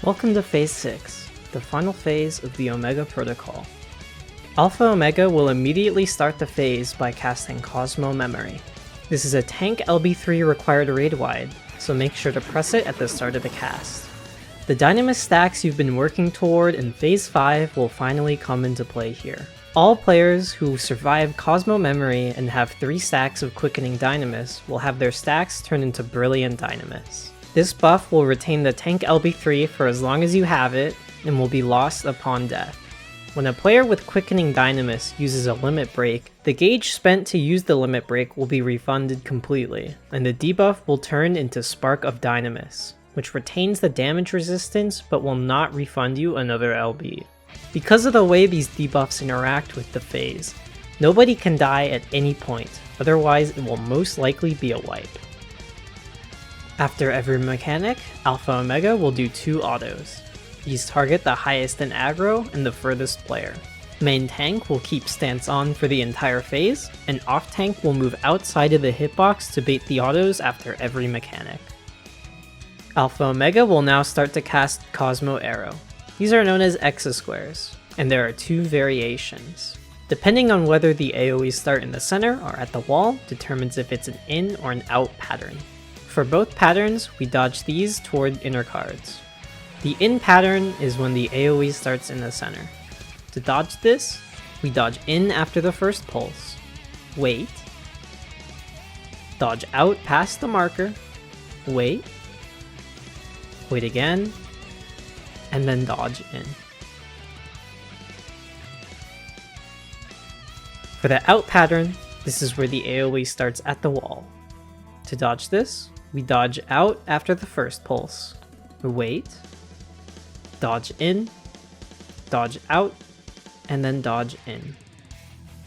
Welcome to Phase 6, the final phase of the Omega Protocol. Alpha Omega will immediately start the phase by casting Cosmo Memory. This is a tank LB3 required raid wide, so make sure to press it at the start of the cast. The Dynamis stacks you've been working toward in Phase 5 will finally come into play here. All players who survive Cosmo Memory and have 3 stacks of Quickening Dynamis will have their stacks turned into Brilliant Dynamis. This buff will retain the tank LB3 for as long as you have it, and will be lost upon death. When a player with Quickening Dynamis uses a limit break, the gauge spent to use the limit break will be refunded completely, and the debuff will turn into Spark of Dynamis, which retains the damage resistance but will not refund you another LB. Because of the way these debuffs interact with the phase, nobody can die at any point, otherwise it will most likely be a wipe. After every mechanic, Alpha Omega will do 2 autos. These target the highest in aggro and the furthest player. Main tank will keep stance on for the entire phase, and off tank will move outside of the hitbox to bait the autos after every mechanic. Alpha Omega will now start to cast Cosmo Arrow. These are known as Exasquares, and there are 2 variations. Depending on whether the AoEs start in the center or at the wall determines if it's an in or an out pattern. For both patterns, we dodge these toward inner cards. The in pattern is when the AoE starts in the center. To dodge this, we dodge in after the first pulse, wait, dodge out past the marker, wait again, and then dodge in. For the out pattern, this is where the AoE starts at the wall. To dodge this, we dodge out after the first pulse, wait, dodge in, dodge out, and then dodge in.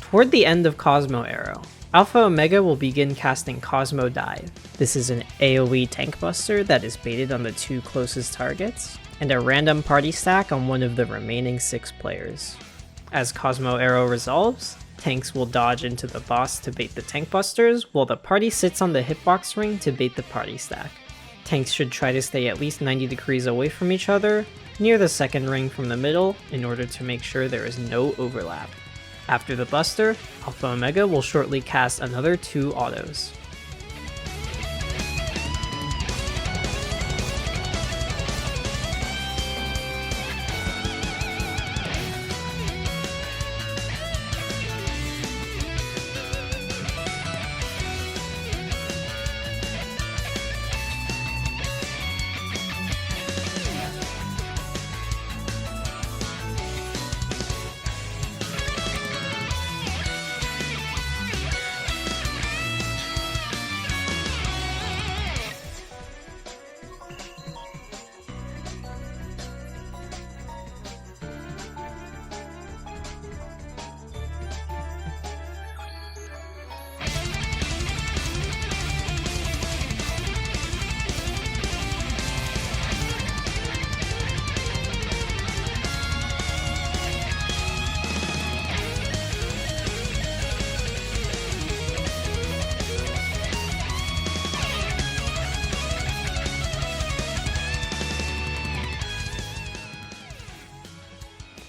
Toward the end of Cosmo Arrow, Alpha Omega will begin casting Cosmo Dive. This is an AoE tank buster that is baited on the 2 closest targets, and a random party stack on one of the remaining 6 players. As Cosmo Arrow resolves, tanks will dodge into the boss to bait the tank busters, while the party sits on the hitbox ring to bait the party stack. Tanks should try to stay at least 90 degrees away from each other, near the second ring from the middle, in order to make sure there is no overlap. After the buster, Alpha Omega will shortly cast another 2 autos.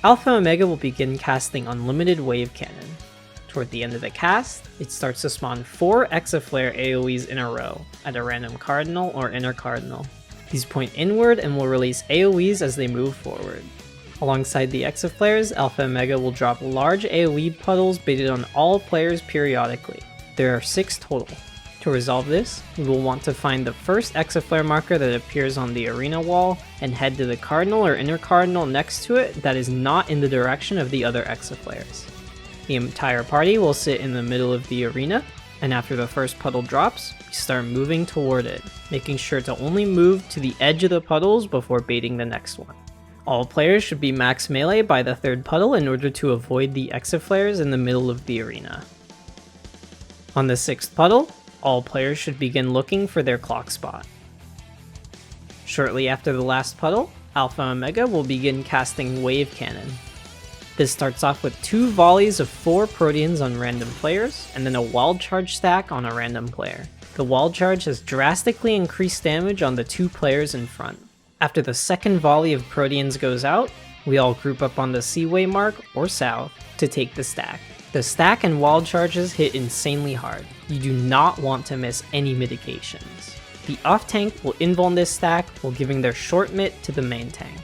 Alpha Omega will begin casting Unlimited Wave Cannon. Toward the end of the cast, it starts to spawn 4 Exaflare AoEs in a row, at a random cardinal or inner cardinal. These point inward and will release AoEs as they move forward. Alongside the Exaflares, Alpha Omega will drop large AoE puddles baited on all players periodically. There are 6 total. To resolve this, we will want to find the first Exaflare marker that appears on the arena wall and head to the cardinal or inner cardinal next to it that is not in the direction of the other Exaflares. The entire party will sit in the middle of the arena, and after the first puddle drops, we start moving toward it, making sure to only move to the edge of the puddles before baiting the next one. All players should be max melee by the 3rd puddle in order to avoid the Exaflares in the middle of the arena. On the 6th puddle, all players should begin looking for their clock spot. Shortly after the last puddle, Alpha Omega will begin casting Wave Cannon. This starts off with 2 volleys of 4 Proteans on random players, and then a wall charge stack on a random player. The wall charge has drastically increased damage on the 2 players in front. After the second volley of Proteans goes out, we all group up on the Seaway mark, or south, to take the stack. The stack and wall charges hit insanely hard. You do not want to miss any mitigations. The off tank will invuln this stack while giving their short mit to the main tank.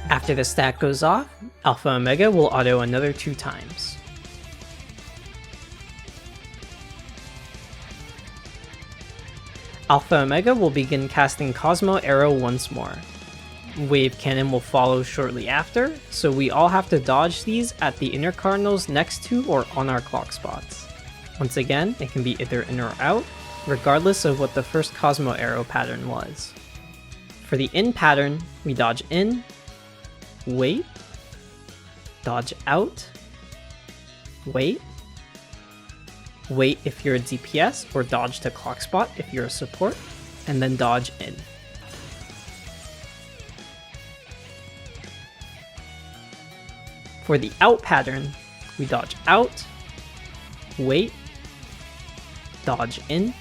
After the stack goes off, Alpha Omega will auto another 2 times. Alpha Omega will begin casting Cosmo Arrow once more. Wave Cannon will follow shortly after, so we all have to dodge these at the inner cardinals next to or on our clock spots. Once again, it can be either in or out, regardless of what the first Cosmo Arrow pattern was. For the in pattern, we dodge in, wait, dodge out, wait if you're a DPS, or dodge to clock spot if you're a support, and then dodge in. For the out pattern, we dodge out, wait, dodge in,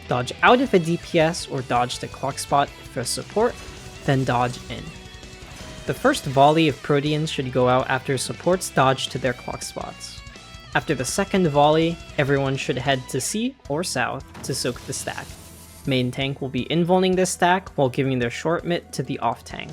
dodge out if a DPS, or dodge to clock spot if a support, then dodge in. The first volley of Proteans should go out after supports dodge to their clock spots. After the second volley, everyone should head to C or south to soak the stack. Main tank will be invulning this stack while giving their short mitt to the off tank.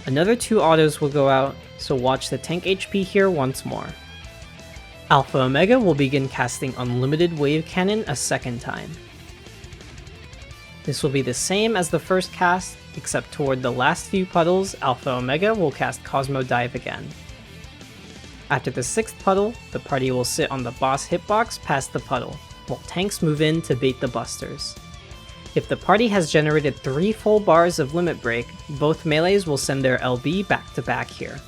Another 2 autos will go out, so watch the tank HP here once more. Alpha Omega will begin casting Unlimited Wave Cannon a second time. This will be the same as the first cast, except toward the last few puddles, Alpha Omega will cast Cosmo Dive again. After the 6th puddle, the party will sit on the boss hitbox past the puddle, while tanks move in to bait the busters. If the party has generated 3 full bars of Limit Break, both melees will send their LB back to back here.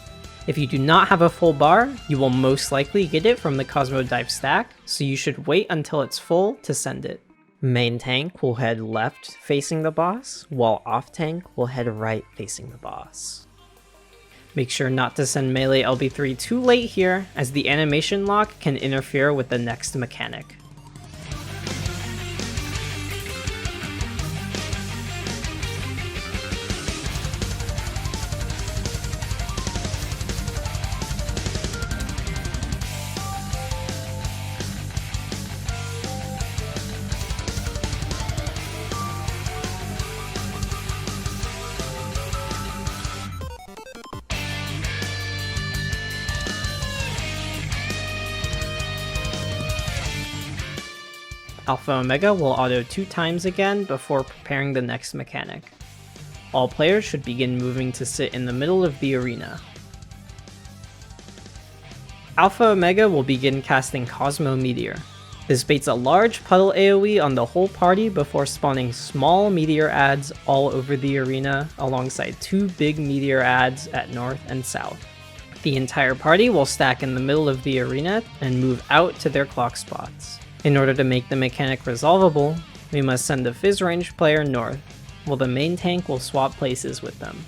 If you do not have a full bar, you will most likely get it from the Cosmo Dive stack, so you should wait until it's full to send it. Main tank will head left facing the boss, while off tank will head right facing the boss. Make sure not to send melee LB3 too late here, as the animation lock can interfere with the next mechanic. Alpha Omega will auto 2 times again before preparing the next mechanic. All players should begin moving to sit in the middle of the arena. Alpha Omega will begin casting Cosmo Meteor. This baits a large puddle AoE on the whole party before spawning small meteor adds all over the arena alongside 2 big meteor adds at north and south. The entire party will stack in the middle of the arena and move out to their clock spots. In order to make the mechanic resolvable, we must send the Fizz range player north, while the main tank will swap places with them.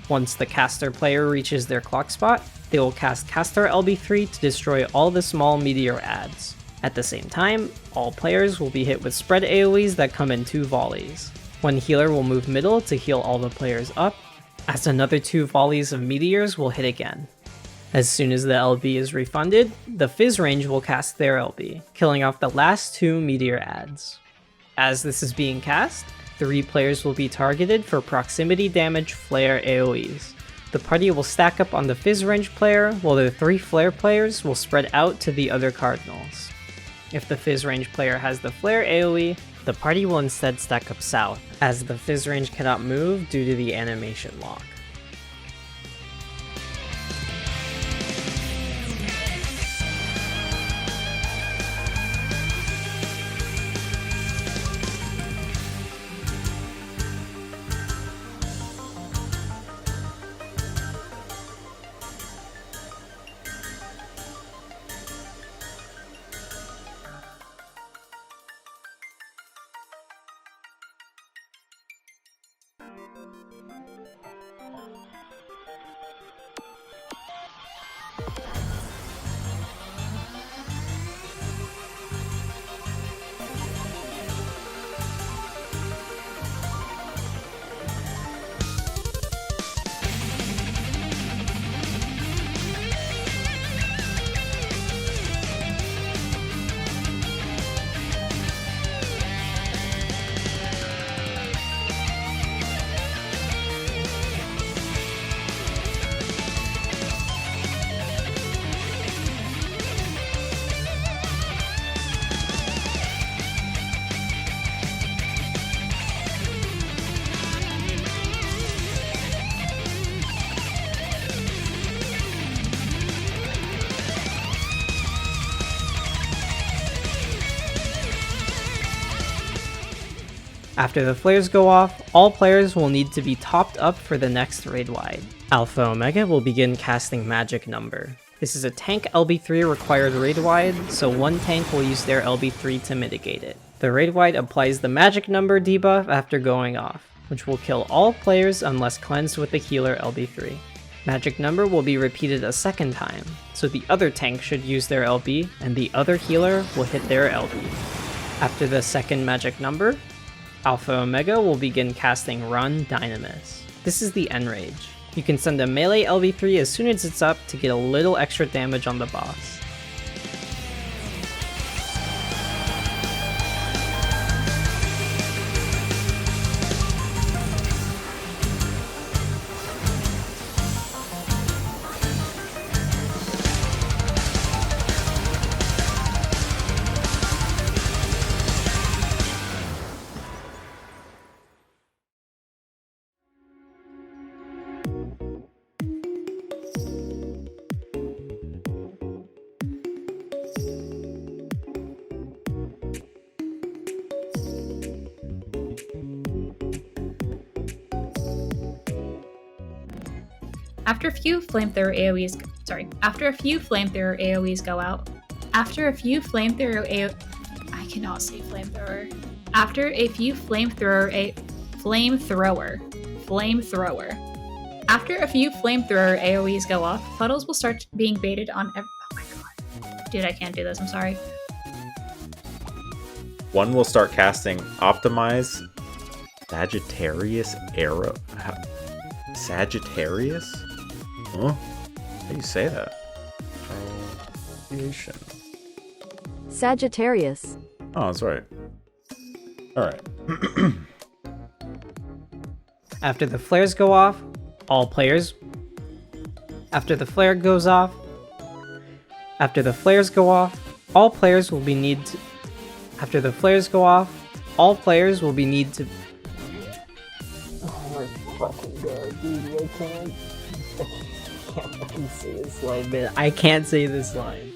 Once the caster player reaches their clock spot, they will cast Caster LB3 to destroy all the small meteor adds. At the same time, all players will be hit with spread AoEs that come in 2 volleys. One healer will move middle to heal all the players up, as another 2 volleys of meteors will hit again. As soon as the LB is refunded, the Fizz range will cast their LB, killing off the last 2 meteor adds. As this is being cast, 3 players will be targeted for proximity damage flare AoEs. The party will stack up on the Fizz range player, while the 3 flare players will spread out to the other cardinals. If the Fizz range player has the flare AoE, the party will instead stack up south, as the Fizz range cannot move due to the animation lock. After the flares go off, all players will need to be topped up for the next raid wide. Alpha Omega will begin casting Magic Number. This is a tank LB3 required raid wide, so one tank will use their LB3 to mitigate it. The raid wide applies the Magic Number debuff after going off, which will kill all players unless cleansed with the healer LB3. Magic Number will be repeated a second time, so the other tank should use their LB and the other healer will hit their LB. After the second Magic Number, Alpha Omega will begin casting Run Dynamis. This is the Enrage. You can send a melee LB3 as soon as it's up to get a little extra damage on the boss. After a few flamethrower AoEs go out. After a few flamethrower I cannot say flamethrower. After a few flamethrower AoEs go off, puddles will start being baited on oh my god. Dude, I can't do this, I'm sorry. One will start casting Optimize Sagittarius Arrow. Sagittarius? Huh? How do you say that? Creation. Sagittarius. Oh, that's right. Alright. After the flares go off, all players... After the flare goes off... After the flares go off, all players will be need to... After the flares go off, all players will be need to... Oh my fucking god, dude, I can't fucking say this line, man. I can't say this line.